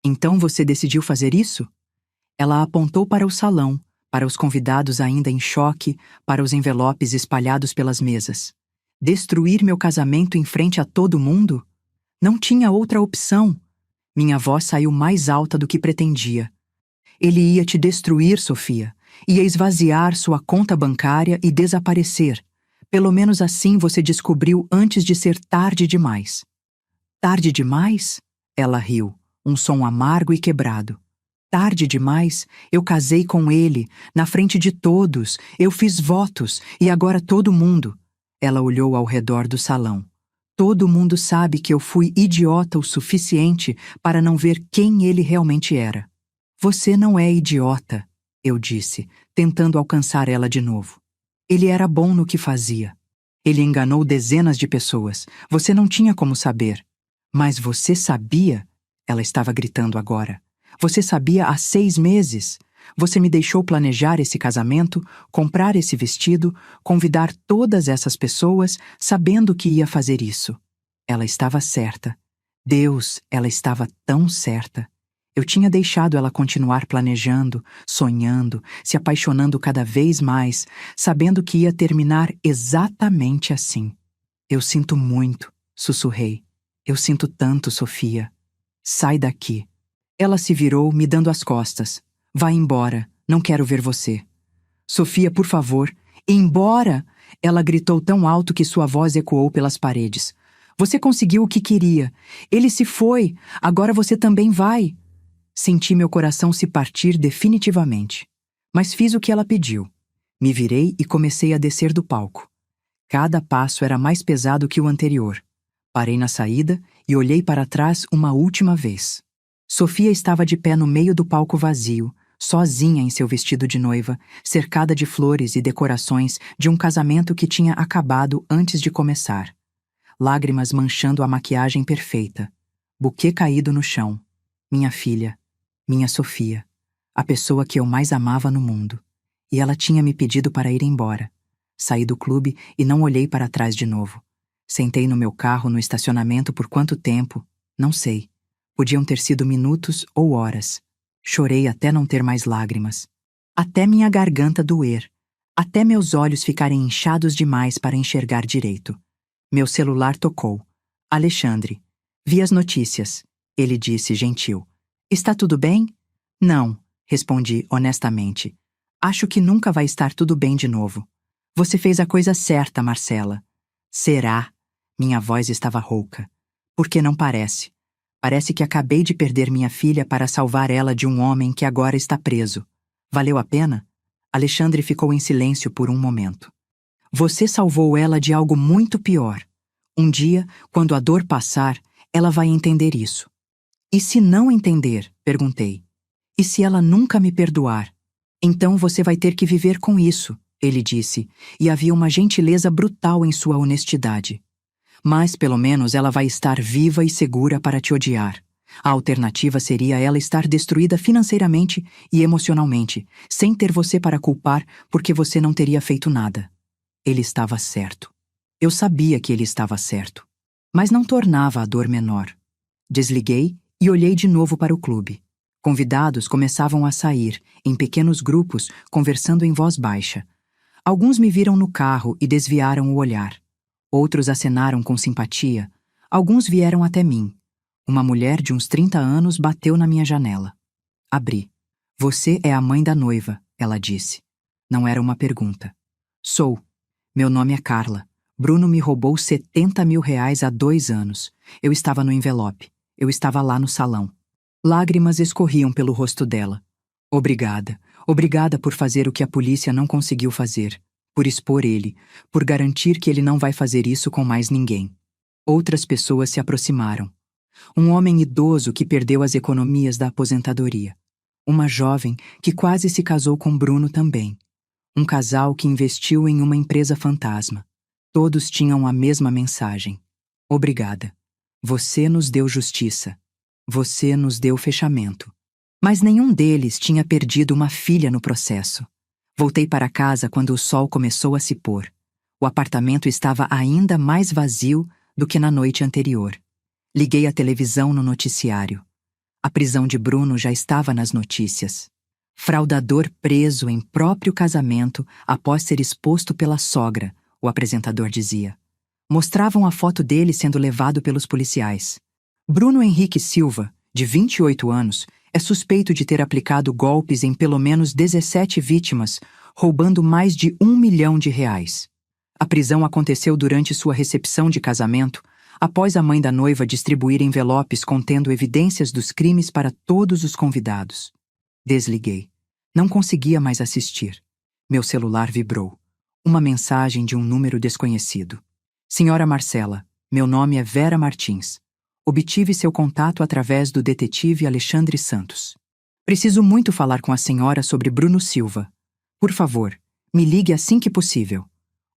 S1: Então você decidiu fazer isso? Ela apontou para o salão, para os convidados ainda em choque, para os envelopes espalhados pelas mesas. Destruir meu casamento em frente a todo mundo? Não tinha outra opção. Minha voz saiu mais alta do que pretendia. Ele ia te destruir, Sofia. Ia esvaziar sua conta bancária e desaparecer. Pelo menos assim você descobriu antes de ser tarde demais. Tarde demais? Ela riu, um som amargo e quebrado. Tarde demais, eu casei com ele, na frente de todos, eu fiz votos, e agora todo mundo. Ela olhou ao redor do salão. Todo mundo sabe que eu fui idiota o suficiente para não ver quem ele realmente era. Você não é idiota, eu disse, tentando alcançar ela de novo. Ele era bom no que fazia. Ele enganou dezenas de pessoas. Você não tinha como saber. Mas você sabia? Ela estava gritando agora. Você sabia há 6 meses. Você me deixou planejar esse casamento, comprar esse vestido, convidar todas essas pessoas, sabendo que ia fazer isso. Ela estava certa. Deus, ela estava tão certa. Eu tinha deixado ela continuar planejando, sonhando, se apaixonando cada vez mais, sabendo que ia terminar exatamente assim. Eu sinto muito, sussurrei. Eu sinto tanto, Sofia. Sai daqui. Ela se virou, me dando as costas. Vá embora, não quero ver você. Sofia, por favor, embora! Ela gritou tão alto que sua voz ecoou pelas paredes. Você conseguiu o que queria. Ele se foi, agora você também vai. Senti meu coração se partir definitivamente. Mas fiz o que ela pediu. Me virei e comecei a descer do palco. Cada passo era mais pesado que o anterior. Parei na saída e olhei para trás uma última vez. Sofia estava de pé no meio do palco vazio, sozinha em seu vestido de noiva, cercada de flores e decorações de um casamento que tinha acabado antes de começar. Lágrimas manchando a maquiagem perfeita. Buquê caído no chão. Minha filha. Minha Sofia, a pessoa que eu mais amava no mundo. E ela tinha me pedido para ir embora. Saí do clube e não olhei para trás de novo. Sentei no meu carro no estacionamento por quanto tempo? Não sei. Podiam ter sido minutos ou horas. Chorei até não ter mais lágrimas. Até minha garganta doer. Até meus olhos ficarem inchados demais para enxergar direito. Meu celular tocou. Alexandre. Vi as notícias. Ele disse gentil. Está tudo bem? Não, respondi honestamente. Acho que nunca vai estar tudo bem de novo. Você fez a coisa certa, Marcela. Será? Minha voz estava rouca. Porque não parece. Parece que acabei de perder minha filha para salvar ela de um homem que agora está preso. Valeu a pena? Alexandre ficou em silêncio por um momento. Você salvou ela de algo muito pior. Um dia, quando a dor passar, ela vai entender isso. E se não entender? Perguntei. E se ela nunca me perdoar? Então você vai ter que viver com isso, ele disse, e havia uma gentileza brutal em sua honestidade. Mas pelo menos ela vai estar viva e segura para te odiar. A alternativa seria ela estar destruída financeiramente e emocionalmente, sem ter você para culpar porque você não teria feito nada. Ele estava certo. Eu sabia que ele estava certo. Mas não tornava a dor menor. Desliguei e olhei de novo para o clube. Convidados começavam a sair, em pequenos grupos, conversando em voz baixa. Alguns me viram no carro e desviaram o olhar. Outros acenaram com simpatia. Alguns vieram até mim. Uma mulher de uns 30 anos bateu na minha janela. Abri. Você é a mãe da noiva, ela disse. Não era uma pergunta. Sou. Meu nome é Carla. Bruno me roubou R$ 70.000 há 2 anos. Eu estava no envelope. Eu estava lá no salão. Lágrimas escorriam pelo rosto dela. Obrigada. Obrigada por fazer o que a polícia não conseguiu fazer. Por expor ele. Por garantir que ele não vai fazer isso com mais ninguém. Outras pessoas se aproximaram. Um homem idoso que perdeu as economias da aposentadoria. Uma jovem que quase se casou com Bruno também. Um casal que investiu em uma empresa fantasma. Todos tinham a mesma mensagem. Obrigada. Você nos deu justiça. Você nos deu fechamento. Mas nenhum deles tinha perdido uma filha no processo. Voltei para casa quando o sol começou a se pôr. O apartamento estava ainda mais vazio do que na noite anterior. Liguei a televisão no noticiário. A prisão de Bruno já estava nas notícias. Fraudador preso em próprio casamento após ser exposto pela sogra, o apresentador dizia. Mostravam a foto dele sendo levado pelos policiais. Bruno Henrique Silva, de 28 anos, é suspeito de ter aplicado golpes em pelo menos 17 vítimas, roubando mais de R$ 1 milhão. A prisão aconteceu durante sua recepção de casamento, após a mãe da noiva distribuir envelopes contendo evidências dos crimes para todos os convidados. Desliguei. Não conseguia mais assistir. Meu celular vibrou. Uma mensagem de um número desconhecido. Senhora Marcela, meu nome é Vera Martins. Obtive seu contato através do detetive Alexandre Santos. Preciso muito falar com a senhora sobre Bruno Silva. Por favor, me ligue assim que possível.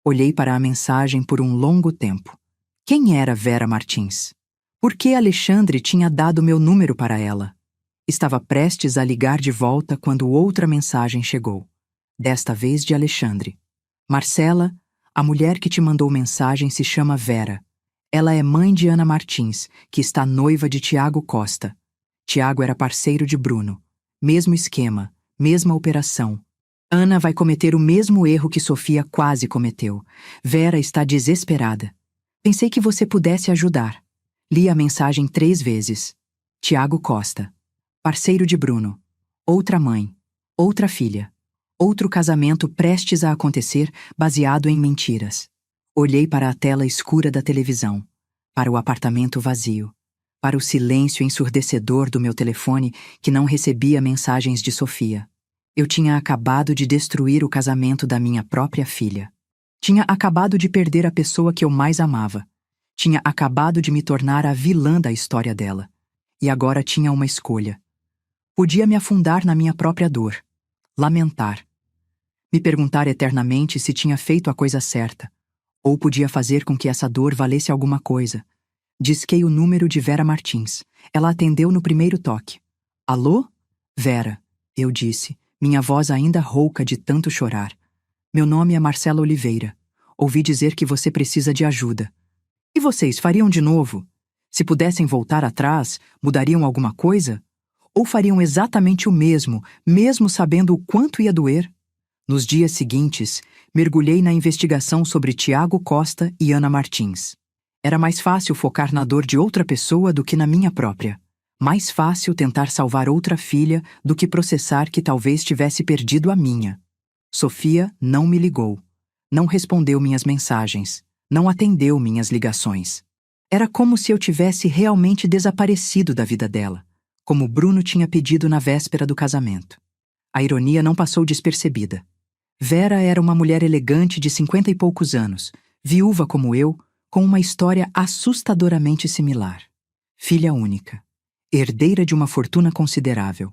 S1: Olhei para a mensagem por um longo tempo. Quem era Vera Martins? Por que Alexandre tinha dado meu número para ela? Estava prestes a ligar de volta quando outra mensagem chegou. Desta vez de Alexandre. Marcela, a mulher que te mandou mensagem se chama Vera. Ela é mãe de Ana Martins, que está noiva de Tiago Costa. Tiago era parceiro de Bruno. Mesmo esquema, mesma operação. Ana vai cometer o mesmo erro que Sofia quase cometeu. Vera está desesperada. Pensei que você pudesse ajudar. Li a mensagem 3 vezes. Tiago Costa. Parceiro de Bruno. Outra mãe. Outra filha. Outro casamento prestes a acontecer, baseado em mentiras. Olhei para a tela escura da televisão, para o apartamento vazio, para o silêncio ensurdecedor do meu telefone que não recebia mensagens de Sofia. Eu tinha acabado de destruir o casamento da minha própria filha. Tinha acabado de perder a pessoa que eu mais amava. Tinha acabado de me tornar a vilã da história dela. E agora tinha uma escolha. Podia me afundar na minha própria dor. Lamentar. Me perguntar eternamente se tinha feito a coisa certa. Ou podia fazer com que essa dor valesse alguma coisa. Disquei o número de Vera Martins. Ela atendeu no primeiro toque. Alô? Vera, eu disse, minha voz ainda rouca de tanto chorar. Meu nome é Marcela Oliveira. Ouvi dizer que você precisa de ajuda. E vocês fariam de novo? Se pudessem voltar atrás, mudariam alguma coisa? Ou fariam exatamente o mesmo, mesmo sabendo o quanto ia doer? Nos dias seguintes, mergulhei na investigação sobre Tiago Costa e Ana Martins. Era mais fácil focar na dor de outra pessoa do que na minha própria. Mais fácil tentar salvar outra filha do que processar que talvez tivesse perdido a minha. Sofia não me ligou. Não respondeu minhas mensagens. Não atendeu minhas ligações. Era como se eu tivesse realmente desaparecido da vida dela, como Bruno tinha pedido na véspera do casamento. A ironia não passou despercebida. Vera era uma mulher elegante de 50 e poucos anos, viúva como eu, com uma história assustadoramente similar. Filha única, herdeira de uma fortuna considerável,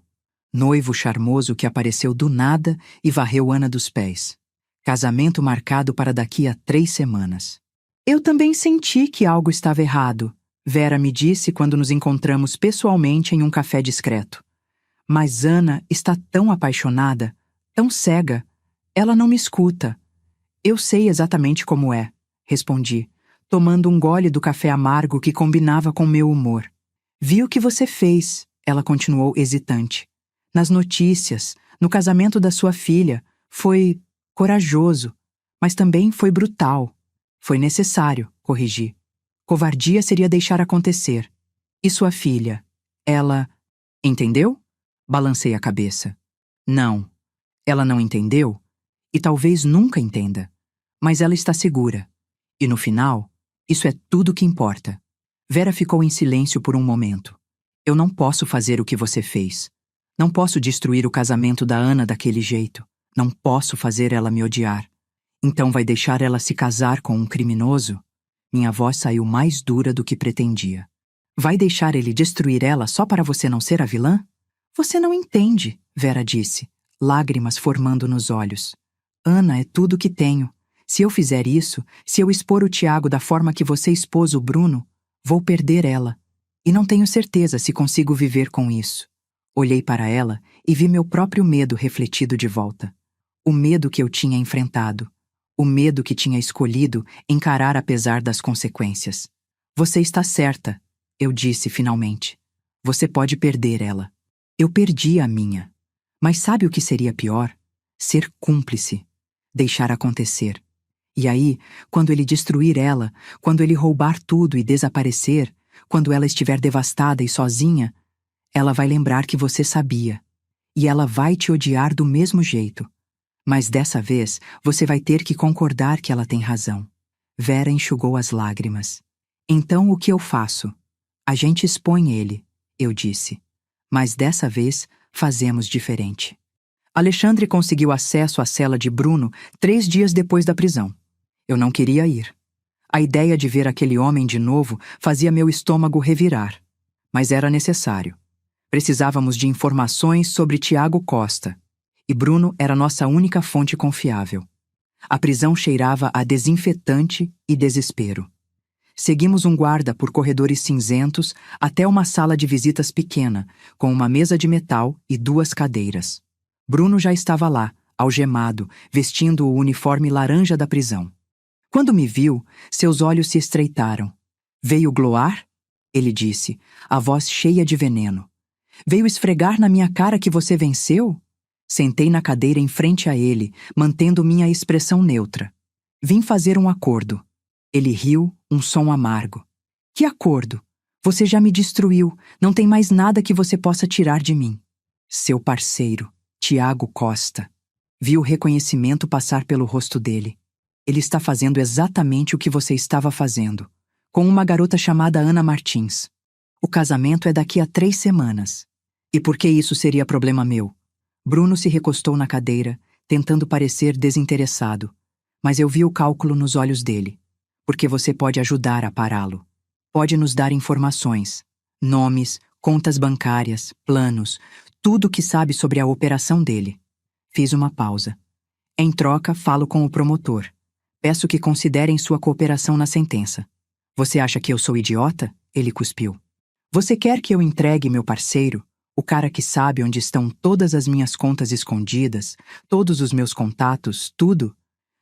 S1: noivo charmoso que apareceu do nada e varreu Ana dos pés. Casamento marcado para daqui a 3 semanas. Eu também senti que algo estava errado, Vera me disse quando nos encontramos pessoalmente em um café discreto. Mas Ana está tão apaixonada, tão cega. Ela não me escuta. Eu sei exatamente como é, respondi, tomando um gole do café amargo que combinava com meu humor. Vi o que você fez, ela continuou hesitante. Nas notícias, no casamento da sua filha, foi corajoso, mas também foi brutal. Foi necessário, corrigi. Covardia seria deixar acontecer. E sua filha? Ela... Entendeu? Balancei a cabeça. Não. Ela não entendeu? E talvez nunca entenda. Mas ela está segura. E no final, isso é tudo que importa. Vera ficou em silêncio por um momento. Eu não posso fazer o que você fez. Não posso destruir o casamento da Ana daquele jeito. Não posso fazer ela me odiar. Então vai deixar ela se casar com um criminoso? Minha voz saiu mais dura do que pretendia. Vai deixar ele destruir ela só para você não ser a vilã? Você não entende, Vera disse, lágrimas formando nos olhos. Ana é tudo que tenho. Se eu fizer isso, se eu expor o Tiago da forma que você expôs o Bruno, vou perder ela. E não tenho certeza se consigo viver com isso. Olhei para ela e vi meu próprio medo refletido de volta. O medo que eu tinha enfrentado. O medo que tinha escolhido encarar apesar das consequências. Você está certa, eu disse finalmente. Você pode perder ela. Eu perdi a minha. Mas sabe o que seria pior? Ser cúmplice. Deixar acontecer. E aí, quando ele destruir ela, quando ele roubar tudo e desaparecer, quando ela estiver devastada e sozinha, ela vai lembrar que você sabia. E ela vai te odiar do mesmo jeito. Mas dessa vez, você vai ter que concordar que ela tem razão. Vera enxugou as lágrimas. Então o que eu faço? A gente expõe ele, eu disse. Mas dessa vez, fazemos diferente. Alexandre conseguiu acesso à cela de Bruno 3 dias depois da prisão. Eu não queria ir. A ideia de ver aquele homem de novo fazia meu estômago revirar. Mas era necessário. Precisávamos de informações sobre Tiago Costa. E Bruno era nossa única fonte confiável. A prisão cheirava a desinfetante e desespero. Seguimos um guarda por corredores cinzentos até uma sala de visitas pequena, com uma mesa de metal e 2 cadeiras. Bruno já estava lá, algemado, vestindo o uniforme laranja da prisão. Quando me viu, seus olhos se estreitaram. Veio gloar? Ele disse, a voz cheia de veneno. Veio esfregar na minha cara que você venceu? Sentei na cadeira em frente a ele, mantendo minha expressão neutra. Vim fazer um acordo. Ele riu, um som amargo. Que acordo? Você já me destruiu, não tem mais nada que você possa tirar de mim. Seu parceiro, Tiago Costa. Vi o reconhecimento passar pelo rosto dele. Ele está fazendo exatamente o que você estava fazendo, com uma garota chamada Ana Martins. O casamento é daqui a 3 semanas. E por que isso seria problema meu? Bruno se recostou na cadeira, tentando parecer desinteressado, mas eu vi o cálculo nos olhos dele. Porque você pode ajudar a pará-lo. Pode nos dar informações, nomes, contas bancárias, planos, tudo o que sabe sobre a operação dele. Fiz uma pausa. Em troca, falo com o promotor. Peço que considerem sua cooperação na sentença. Você acha que eu sou idiota? Ele cuspiu. Você quer que eu entregue meu parceiro, o cara que sabe onde estão todas as minhas contas escondidas, todos os meus contatos, tudo?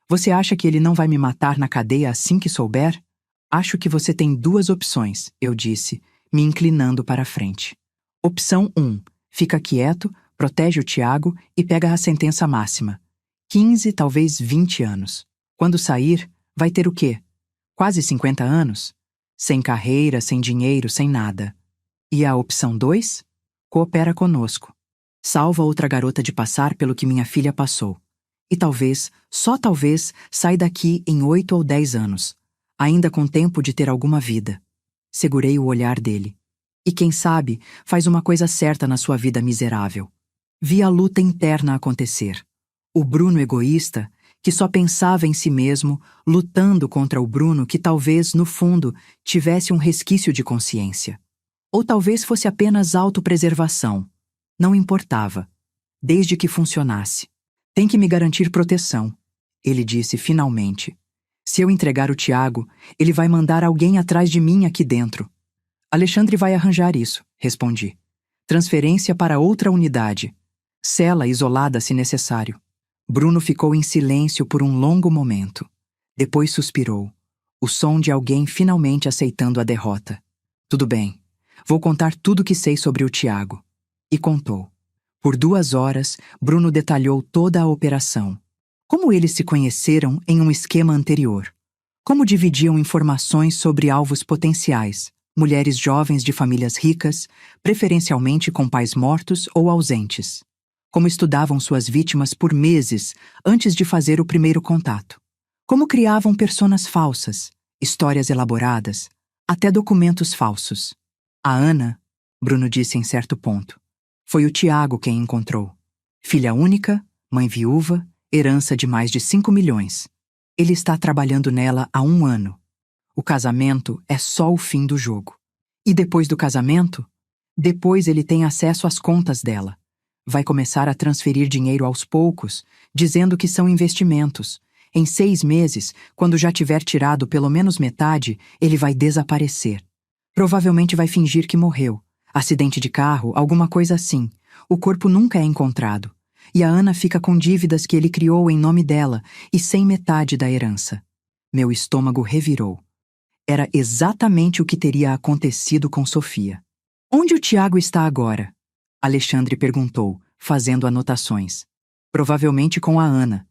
S1: Você acha que ele não vai me matar na cadeia assim que souber? Acho que você tem 2 opções, eu disse, me inclinando para a frente. Opção 1. Fica quieto, protege o Tiago e pega a sentença máxima. 15, talvez 20 anos. Quando sair, vai ter o quê? Quase 50 anos? Sem carreira, sem dinheiro, sem nada. E a opção 2? Coopera conosco. Salva outra garota de passar pelo que minha filha passou. E talvez, só talvez, sai daqui em 8 ou 10 anos, ainda com tempo de ter alguma vida. Segurei o olhar dele. E quem sabe, faz uma coisa certa na sua vida miserável. Vi a luta interna acontecer. O Bruno egoísta, que só pensava em si mesmo, lutando contra o Bruno que talvez, no fundo, tivesse um resquício de consciência. Ou talvez fosse apenas autopreservação. Não importava, desde que funcionasse. Tem que me garantir proteção, ele disse finalmente. Se eu entregar o Tiago, ele vai mandar alguém atrás de mim aqui dentro. Alexandre vai arranjar isso, respondi. Transferência para outra unidade. Cela isolada se necessário. Bruno ficou em silêncio por um longo momento. Depois suspirou. O som de alguém finalmente aceitando a derrota. Tudo bem. Vou contar tudo o que sei sobre o Tiago. E contou. Por 2 horas, Bruno detalhou toda a operação. Como eles se conheceram em um esquema anterior. Como dividiam informações sobre alvos potenciais, mulheres jovens de famílias ricas, preferencialmente com pais mortos ou ausentes. Como estudavam suas vítimas por meses antes de fazer o primeiro contato. Como criavam personas falsas, histórias elaboradas, até documentos falsos. A Ana, Bruno disse em certo ponto, foi o Tiago quem encontrou. Filha única, mãe viúva, herança de mais de 5 milhões. Ele está trabalhando nela há 1 ano. O casamento é só o fim do jogo. E depois do casamento? Depois ele tem acesso às contas dela. Vai começar a transferir dinheiro aos poucos, dizendo que são investimentos. Em 6 meses, quando já tiver tirado pelo menos metade, ele vai desaparecer. Provavelmente vai fingir que morreu. Acidente de carro, alguma coisa assim. O corpo nunca é encontrado. E a Ana fica com dívidas que ele criou em nome dela e sem metade da herança. Meu estômago revirou. Era exatamente o que teria acontecido com Sofia. Onde o Tiago está agora? Alexandre perguntou, fazendo anotações. Provavelmente com a Ana.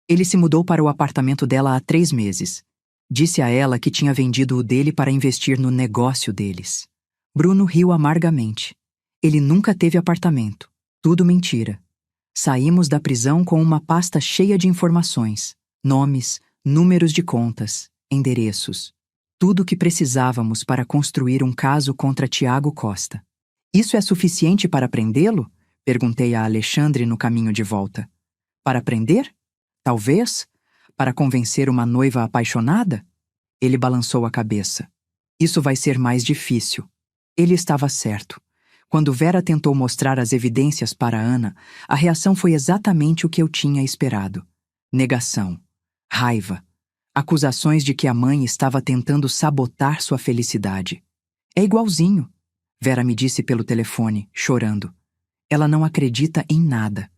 S1: Ele se mudou para o apartamento dela há 3 meses. Disse a ela que tinha vendido o dele para investir no negócio deles. Bruno riu amargamente. Ele nunca teve apartamento. Tudo mentira. Saímos da prisão com uma pasta cheia de informações. Nomes, números de contas, endereços. Tudo o que precisávamos para construir um caso contra Tiago Costa. Isso é suficiente para prendê-lo? Perguntei a Alexandre no caminho de volta. Para prender? Talvez. Para convencer uma noiva apaixonada? Ele balançou a cabeça. Isso vai ser mais difícil. Ele estava certo. Quando Vera tentou mostrar as evidências para Ana, a reação foi exatamente o que eu tinha esperado. Negação. Raiva. Acusações de que a mãe estava tentando sabotar sua felicidade. É igualzinho. Vera me disse pelo telefone, chorando. Ela não acredita em nada.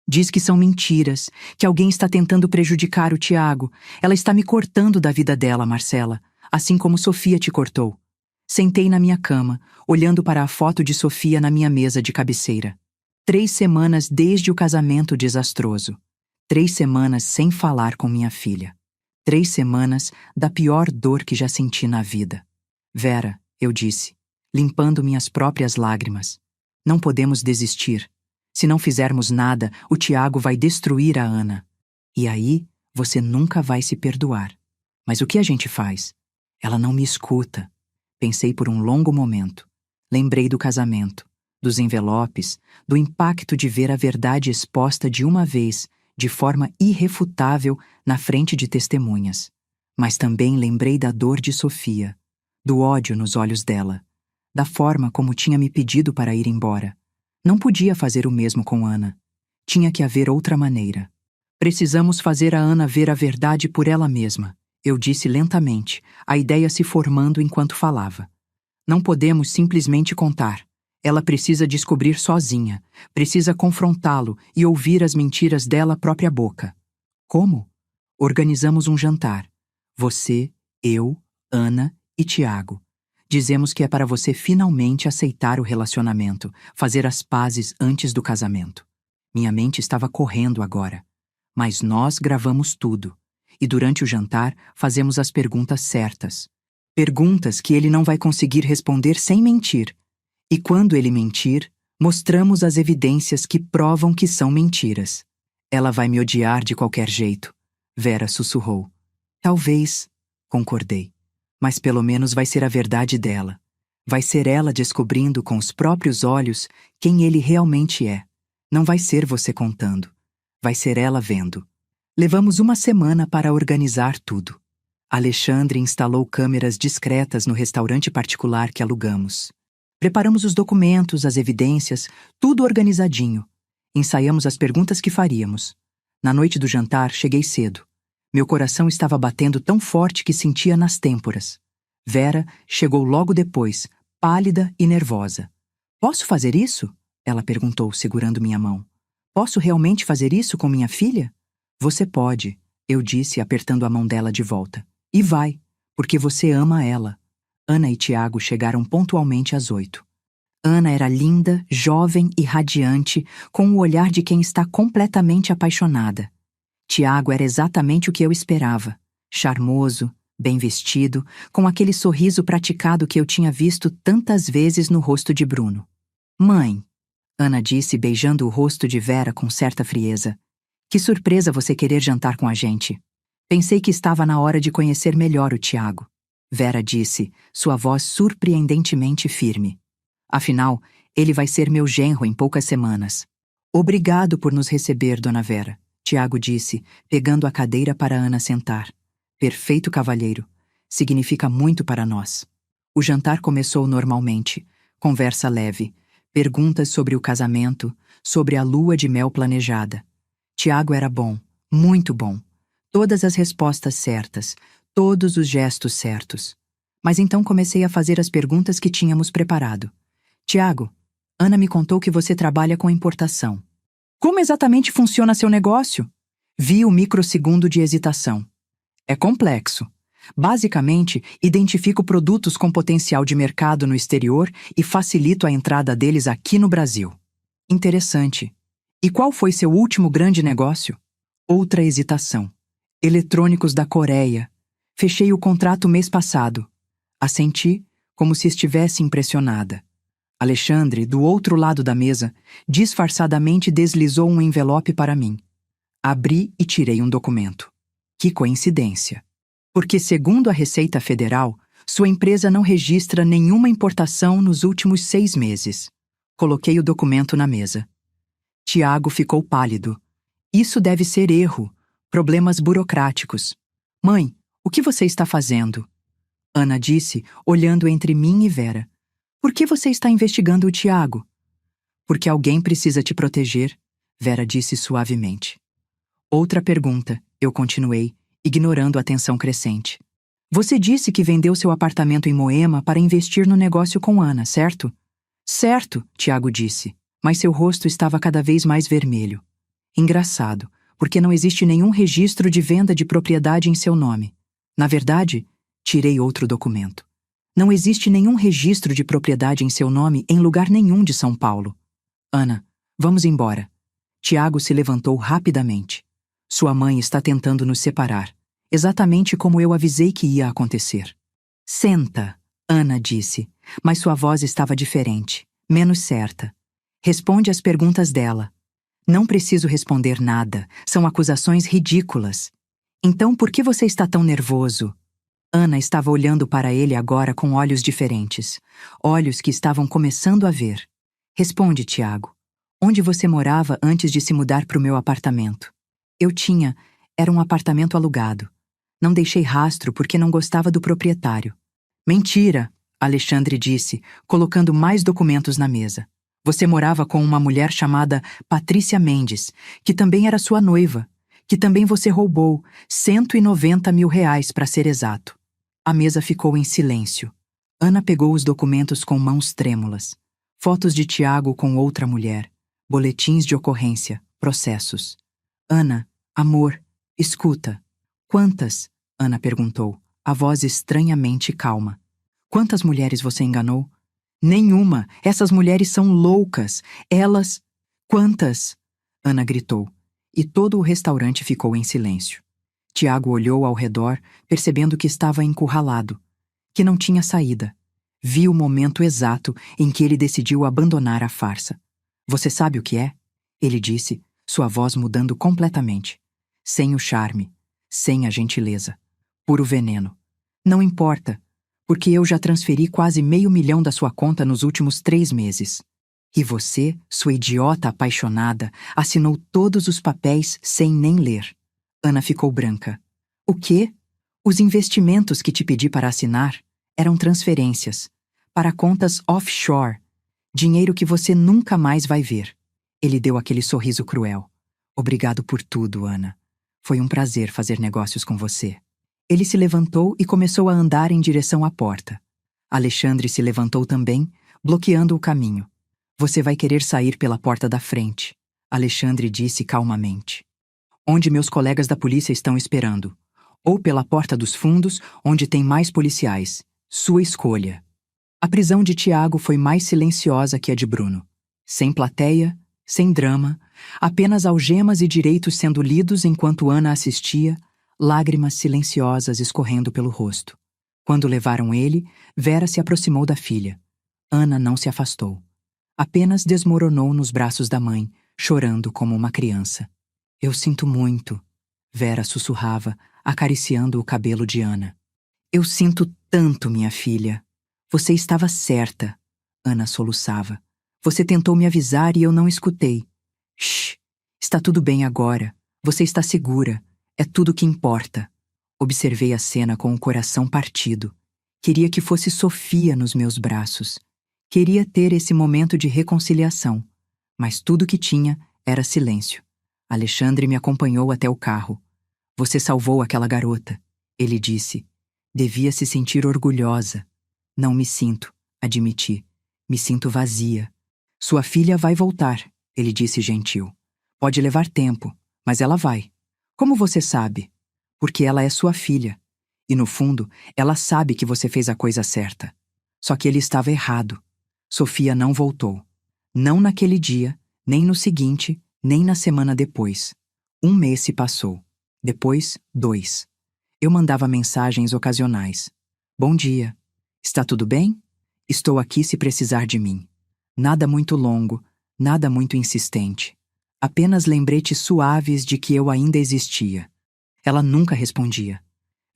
S1: Diz que são mentiras, que alguém está tentando prejudicar o Tiago. Ela está me cortando da vida dela, Marcela, assim como Sofia te cortou. Sentei na minha cama, olhando para a foto de Sofia na minha mesa de cabeceira. 3 semanas desde o casamento desastroso. 3 semanas sem falar com minha filha. 3 semanas da pior dor que já senti na vida. Vera, eu disse, limpando minhas próprias lágrimas. Não podemos desistir. Se não fizermos nada, o Tiago vai destruir a Ana. E aí, você nunca vai se perdoar. Mas o que a gente faz? Ela não me escuta. Pensei por um longo momento. Lembrei do casamento, dos envelopes, do impacto de ver a verdade exposta de uma vez, de forma irrefutável, na frente de testemunhas. Mas também lembrei da dor de Sofia, do ódio nos olhos dela, da forma como tinha me pedido para ir embora. Não podia fazer o mesmo com Ana. Tinha que haver outra maneira. Precisamos fazer a Ana ver a verdade por ela mesma, eu disse lentamente, a ideia se formando enquanto falava. Não podemos simplesmente contar. Ela precisa descobrir sozinha, precisa confrontá-lo e ouvir as mentiras dela própria boca. Como? Organizamos um jantar. Você, eu, Ana e Tiago. Dizemos que é para você finalmente aceitar o relacionamento, fazer as pazes antes do casamento. Minha mente estava correndo agora. Mas nós gravamos tudo. E durante o jantar, fazemos as perguntas certas. Perguntas que ele não vai conseguir responder sem mentir. E quando ele mentir, mostramos as evidências que provam que são mentiras. Ela vai me odiar de qualquer jeito, Vera sussurrou. Talvez, concordei. Mas pelo menos vai ser a verdade dela. Vai ser ela descobrindo com os próprios olhos quem ele realmente é. Não vai ser você contando. Vai ser ela vendo. Levamos uma semana para organizar tudo. Alexandre instalou câmeras discretas no restaurante particular que alugamos. Preparamos os documentos, as evidências, tudo organizadinho. Ensaiamos as perguntas que faríamos. Na noite do jantar, cheguei cedo. Meu coração estava batendo tão forte que sentia nas têmporas. Vera chegou logo depois, pálida e nervosa. Posso fazer isso? Ela perguntou, segurando minha mão. Posso realmente fazer isso com minha filha? Você pode, eu disse, apertando a mão dela de volta. E vai, porque você ama ela. Ana e Tiago chegaram pontualmente às 8. Ana era linda, jovem e radiante, com o olhar de quem está completamente apaixonada. Tiago era exatamente o que eu esperava. Charmoso, bem vestido, com aquele sorriso praticado que eu tinha visto tantas vezes no rosto de Bruno. Mãe, Ana disse, beijando o rosto de Vera com certa frieza. Que surpresa você querer jantar com a gente. Pensei que estava na hora de conhecer melhor o Tiago. Vera disse, sua voz surpreendentemente firme. Afinal, ele vai ser meu genro em poucas semanas. Obrigado por nos receber, dona Vera, Tiago disse, pegando a cadeira para Ana sentar. Perfeito, cavalheiro. Significa muito para nós. O jantar começou normalmente. Conversa leve. Perguntas sobre o casamento, sobre a lua de mel planejada. Tiago era bom, muito bom. Todas as respostas certas, todos os gestos certos. Mas então comecei a fazer as perguntas que tínhamos preparado. Tiago, Ana me contou que você trabalha com importação. Como exatamente funciona seu negócio? Vi o microsegundo de hesitação. É complexo. Basicamente, identifico produtos com potencial de mercado no exterior e facilito a entrada deles aqui no Brasil. Interessante. E qual foi seu último grande negócio? Outra hesitação. Eletrônicos da Coreia. Fechei o contrato mês passado. Assenti, como se estivesse impressionada. Alexandre, do outro lado da mesa, disfarçadamente deslizou um envelope para mim. Abri e tirei um documento. Que coincidência. Porque, segundo a Receita Federal, sua empresa não registra nenhuma importação nos últimos 6 meses. Coloquei o documento na mesa. Tiago ficou pálido. Isso deve ser erro, problemas burocráticos. Mãe, o que você está fazendo? Ana disse, olhando entre mim e Vera. Por que você está investigando o Tiago? Porque alguém precisa te proteger, Vera disse suavemente. Outra pergunta, eu continuei, ignorando a tensão crescente. Você disse que vendeu seu apartamento em Moema para investir no negócio com Ana, certo? Certo, Tiago disse, mas seu rosto estava cada vez mais vermelho. Engraçado, porque não existe nenhum registro de venda de propriedade em seu nome. Na verdade, tirei outro documento. Não existe nenhum registro de propriedade em seu nome em lugar nenhum de São Paulo. Ana, vamos embora. Tiago se levantou rapidamente. Sua mãe está tentando nos separar, exatamente como eu avisei que ia acontecer. Senta, Ana disse, mas sua voz estava diferente, menos certa. Responde às perguntas dela. Não preciso responder nada, são acusações ridículas. Então por que você está tão nervoso? Ana estava olhando para ele agora com olhos diferentes, olhos que estavam começando a ver. Responde, Tiago. Onde você morava antes de se mudar para o meu apartamento? Era um apartamento alugado. Não deixei rastro porque não gostava do proprietário. Mentira, Alexandre disse, colocando mais documentos na mesa. Você morava com uma mulher chamada Patrícia Mendes, que também era sua noiva, que também você roubou, R$ 190 mil para ser exato. A mesa ficou em silêncio. Ana pegou os documentos com mãos trêmulas. Fotos de Tiago com outra mulher, boletins de ocorrência, processos. Ana, amor, escuta. Quantas? Ana perguntou, a voz estranhamente calma. Quantas mulheres você enganou? Nenhuma. Essas mulheres são loucas. Elas... Quantas? Ana gritou. E todo o restaurante ficou em silêncio. Tiago olhou ao redor, percebendo que estava encurralado, que não tinha saída. Vi o momento exato em que ele decidiu abandonar a farsa. Você sabe o que é? Ele disse, sua voz mudando completamente. Sem o charme, sem a gentileza. Puro veneno. Não importa, porque eu já transferi quase R$ 500 mil da sua conta nos últimos 3 meses. E você, sua idiota apaixonada, assinou todos os papéis sem nem ler. Ana ficou branca. O quê? Os investimentos que te pedi para assinar eram transferências para contas offshore, dinheiro que você nunca mais vai ver. Ele deu aquele sorriso cruel. Obrigado por tudo, Ana. Foi um prazer fazer negócios com você. Ele se levantou e começou a andar em direção à porta. Alexandre se levantou também, bloqueando o caminho. Você vai querer sair pela porta da frente, Alexandre disse calmamente. Onde meus colegas da polícia estão esperando. Ou pela porta dos fundos, onde tem mais policiais. Sua escolha. A prisão de Tiago foi mais silenciosa que a de Bruno. Sem plateia, sem drama, apenas algemas e direitos sendo lidos enquanto Ana assistia, lágrimas silenciosas escorrendo pelo rosto. Quando levaram ele, Vera se aproximou da filha. Ana não se afastou. Apenas desmoronou nos braços da mãe, chorando como uma criança. Eu sinto muito, Vera sussurrava, acariciando o cabelo de Ana. Eu sinto tanto, minha filha. Você estava certa, Ana soluçava. Você tentou me avisar e eu não escutei. Shh, está tudo bem agora. Você está segura. É tudo que importa. Observei a cena com o coração partido. Queria que fosse Sofia nos meus braços. Queria ter esse momento de reconciliação. Mas tudo que tinha era silêncio. Alexandre me acompanhou até o carro. Você salvou aquela garota, ele disse. Devia se sentir orgulhosa. Não me sinto, admiti. Me sinto vazia. Sua filha vai voltar, ele disse gentil. Pode levar tempo, mas ela vai. Como você sabe? Porque ela é sua filha. E no fundo, ela sabe que você fez a coisa certa. Só que ele estava errado. Sofia não voltou. Não naquele dia, nem no seguinte, nem na semana depois. 1 mês se passou. Depois, 2. Eu mandava mensagens ocasionais. Bom dia. Está tudo bem? Estou aqui se precisar de mim. Nada muito longo, nada muito insistente. Apenas lembretes suaves de que eu ainda existia. Ela nunca respondia.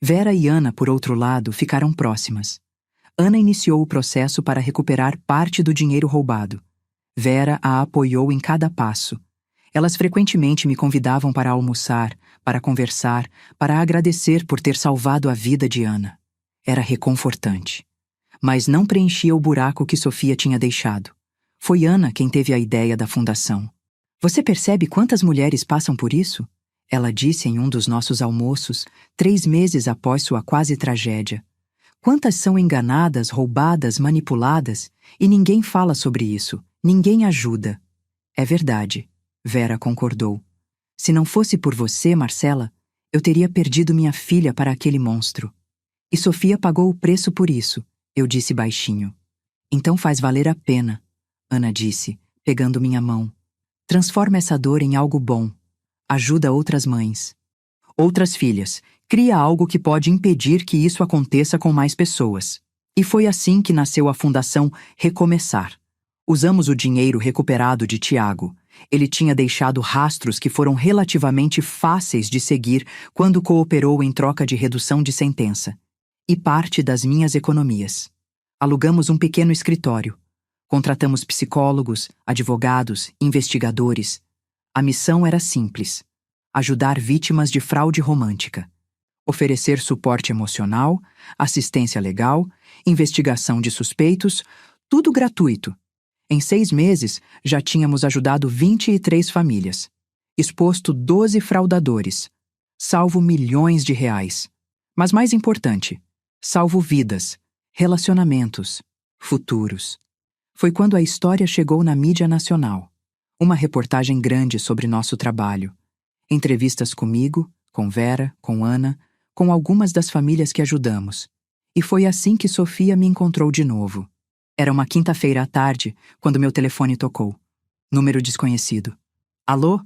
S1: Vera e Ana, por outro lado, ficaram próximas. Ana iniciou o processo para recuperar parte do dinheiro roubado. Vera a apoiou em cada passo. Elas frequentemente me convidavam para almoçar, para conversar, para agradecer por ter salvado a vida de Ana. Era reconfortante. Mas não preenchia o buraco que Sofia tinha deixado. Foi Ana quem teve a ideia da fundação. Você percebe quantas mulheres passam por isso? Ela disse em um dos nossos almoços, 3 meses após sua quase tragédia. Quantas são enganadas, roubadas, manipuladas, e ninguém fala sobre isso, ninguém ajuda. É verdade, Vera concordou. Se não fosse por você, Marcela, eu teria perdido minha filha para aquele monstro. E Sofia pagou o preço por isso, eu disse baixinho. Então faz valer a pena, Ana disse, pegando minha mão. Transforma essa dor em algo bom. Ajuda outras mães. Outras filhas. Cria algo que pode impedir que isso aconteça com mais pessoas. E foi assim que nasceu a Fundação Recomeçar. Usamos o dinheiro recuperado de Tiago. Ele tinha deixado rastros que foram relativamente fáceis de seguir quando cooperou em troca de redução de sentença. E parte das minhas economias. Alugamos um pequeno escritório. Contratamos psicólogos, advogados, investigadores. A missão era simples: ajudar vítimas de fraude romântica. Oferecer suporte emocional, assistência legal, investigação de suspeitos, tudo gratuito. Em 6 meses, já tínhamos ajudado 23 famílias, exposto 12 fraudadores, salvo milhões de reais. Mas mais importante, salvo vidas, relacionamentos, futuros. Foi quando a história chegou na mídia nacional. Uma reportagem grande sobre nosso trabalho. Entrevistas comigo, com Vera, com Ana, com algumas das famílias que ajudamos. E foi assim que Sofia me encontrou de novo. Era uma quinta-feira à tarde, quando meu telefone tocou. Número desconhecido. Alô?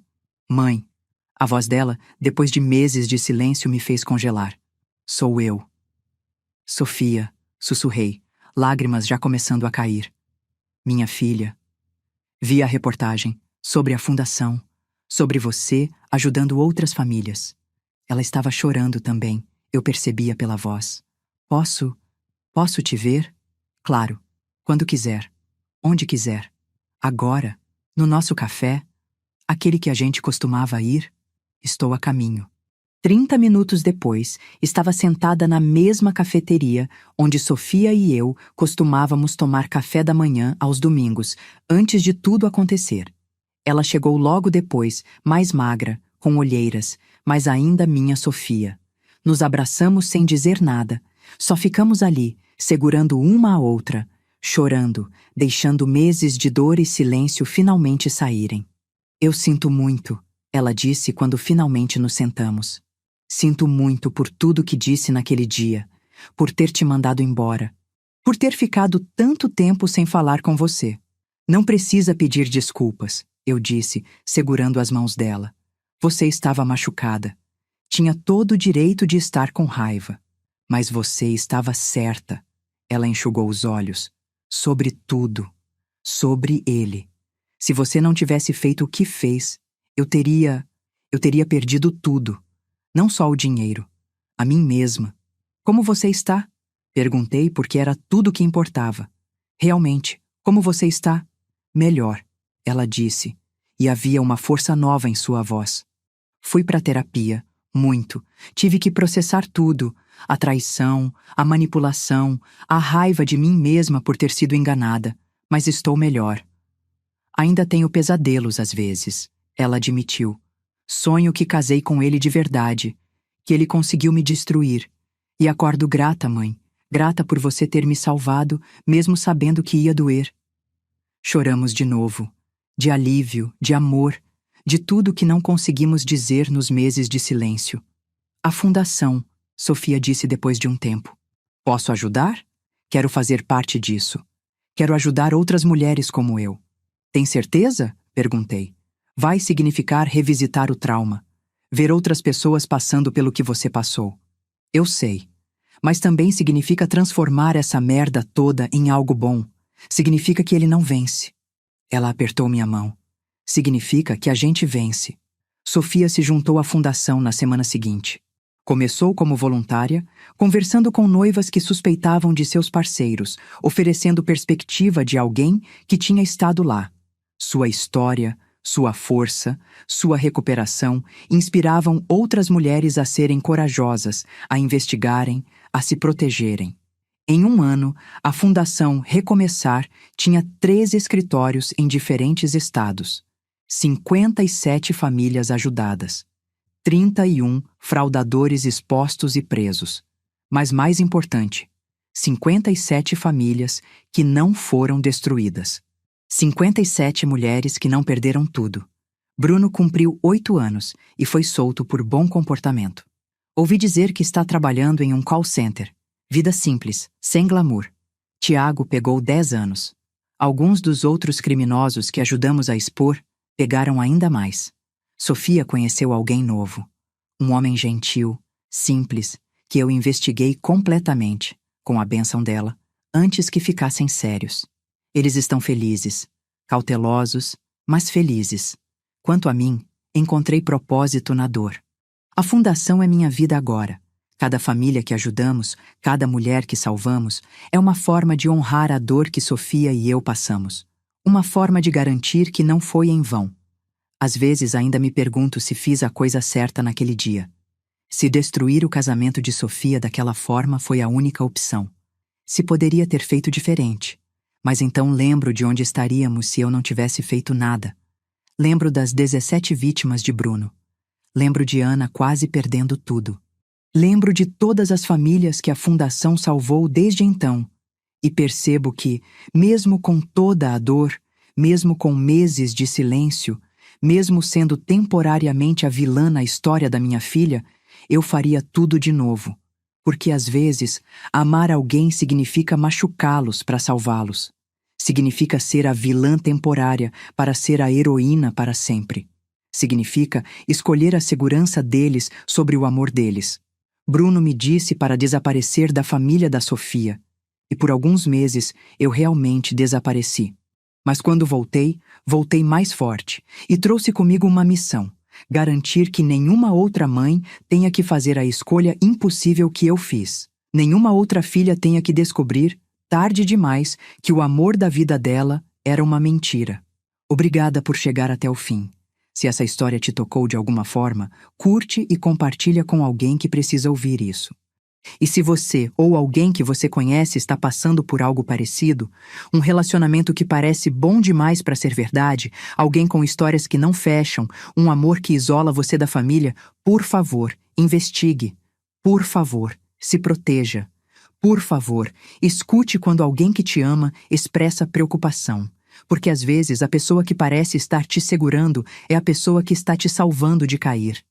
S1: Mãe. A voz dela, depois de meses de silêncio, me fez congelar. Sou eu. Sofia, sussurrei, lágrimas já começando a cair. Minha filha. Vi a reportagem sobre a fundação, sobre você ajudando outras famílias. Ela estava chorando também, eu percebia pela voz. Posso te ver? Claro, quando quiser, onde quiser. Agora, no nosso café, aquele que a gente costumava ir, estou a caminho. 30 minutos depois, estava sentada na mesma cafeteria onde Sofia e eu costumávamos tomar café da manhã aos domingos, antes de tudo acontecer. Ela chegou logo depois, mais magra, com olheiras, mas ainda minha Sofia. Nos abraçamos sem dizer nada, só ficamos ali, segurando uma a outra, chorando, deixando meses de dor e silêncio finalmente saírem. Eu sinto muito, ela disse quando finalmente nos sentamos. Sinto muito por tudo que disse naquele dia, por ter te mandado embora, por ter ficado tanto tempo sem falar com você. Não precisa pedir desculpas, eu disse, segurando as mãos dela. Você estava machucada. Tinha todo o direito de estar com raiva. Mas você estava certa. Ela enxugou os olhos. Sobre tudo. Sobre ele. Se você não tivesse feito o que fez, eu teria perdido tudo. Não só o dinheiro. A mim mesma. Como você está? Perguntei porque era tudo o que importava. Realmente, como você está? Melhor, ela disse, e havia uma força nova em sua voz. Fui para terapia, muito. Tive que processar tudo. A traição, a manipulação, a raiva de mim mesma por ter sido enganada. Mas estou melhor. Ainda tenho pesadelos às vezes, ela admitiu. Sonho que casei com ele de verdade, que ele conseguiu me destruir. E acordo grata, mãe, grata por você ter me salvado, mesmo sabendo que ia doer. Choramos de novo, de alívio, de amor, de tudo que não conseguimos dizer nos meses de silêncio. A fundação, Sofia disse depois de um tempo. Posso ajudar? Quero fazer parte disso. Quero ajudar outras mulheres como eu. Tem certeza? Perguntei. Vai significar revisitar o trauma, ver outras pessoas passando pelo que você passou. Eu sei. Mas também significa transformar essa merda toda em algo bom. Significa que ele não vence. Ela apertou minha mão. Significa que a gente vence. Sofia se juntou à fundação na semana seguinte. Começou como voluntária, conversando com noivas que suspeitavam de seus parceiros, oferecendo perspectiva de alguém que tinha estado lá. Sua história, sua força, sua recuperação inspiravam outras mulheres a serem corajosas, a investigarem, a se protegerem. Em um ano, a Fundação Recomeçar tinha 3 escritórios em diferentes estados, 57 famílias ajudadas, 31 fraudadores expostos e presos. Mas mais importante, 57 famílias que não foram destruídas. 57 mulheres que não perderam tudo. Bruno cumpriu 8 anos e foi solto por bom comportamento. Ouvi dizer que está trabalhando em um call center. Vida simples, sem glamour. Tiago pegou 10 anos. Alguns dos outros criminosos que ajudamos a expor pegaram ainda mais. Sofia conheceu alguém novo. Um homem gentil, simples, que eu investiguei completamente, com a bênção dela, antes que ficassem sérios. Eles estão felizes, cautelosos, mas felizes. Quanto a mim, encontrei propósito na dor. A fundação é minha vida agora. Cada família que ajudamos, cada mulher que salvamos, é uma forma de honrar a dor que Sofia e eu passamos. Uma forma de garantir que não foi em vão. Às vezes ainda me pergunto se fiz a coisa certa naquele dia. Se destruir o casamento de Sofia daquela forma foi a única opção. Se poderia ter feito diferente. Mas então lembro de onde estaríamos se eu não tivesse feito nada. Lembro das 17 vítimas de Bruno. Lembro de Ana quase perdendo tudo. Lembro de todas as famílias que a Fundação salvou desde então. E percebo que, mesmo com toda a dor, mesmo com meses de silêncio, mesmo sendo temporariamente a vilã na história da minha filha, eu faria tudo de novo. Porque às vezes, amar alguém significa machucá-los para salvá-los. Significa ser a vilã temporária para ser a heroína para sempre. Significa escolher a segurança deles sobre o amor deles. Bruno me disse para desaparecer da família da Sofia. E por alguns meses eu realmente desapareci. Mas quando voltei mais forte e trouxe comigo uma missão. Garantir que nenhuma outra mãe tenha que fazer a escolha impossível que eu fiz. Nenhuma outra filha tenha que descobrir, tarde demais, que o amor da vida dela era uma mentira. Obrigada por chegar até o fim. Se essa história te tocou de alguma forma, curte e compartilha com alguém que precisa ouvir isso. E se você ou alguém que você conhece está passando por algo parecido, um relacionamento que parece bom demais para ser verdade, alguém com histórias que não fecham, um amor que isola você da família, por favor, investigue. Por favor, se proteja. Por favor, escute quando alguém que te ama expressa preocupação. Porque às vezes a pessoa que parece estar te segurando é a pessoa que está te salvando de cair.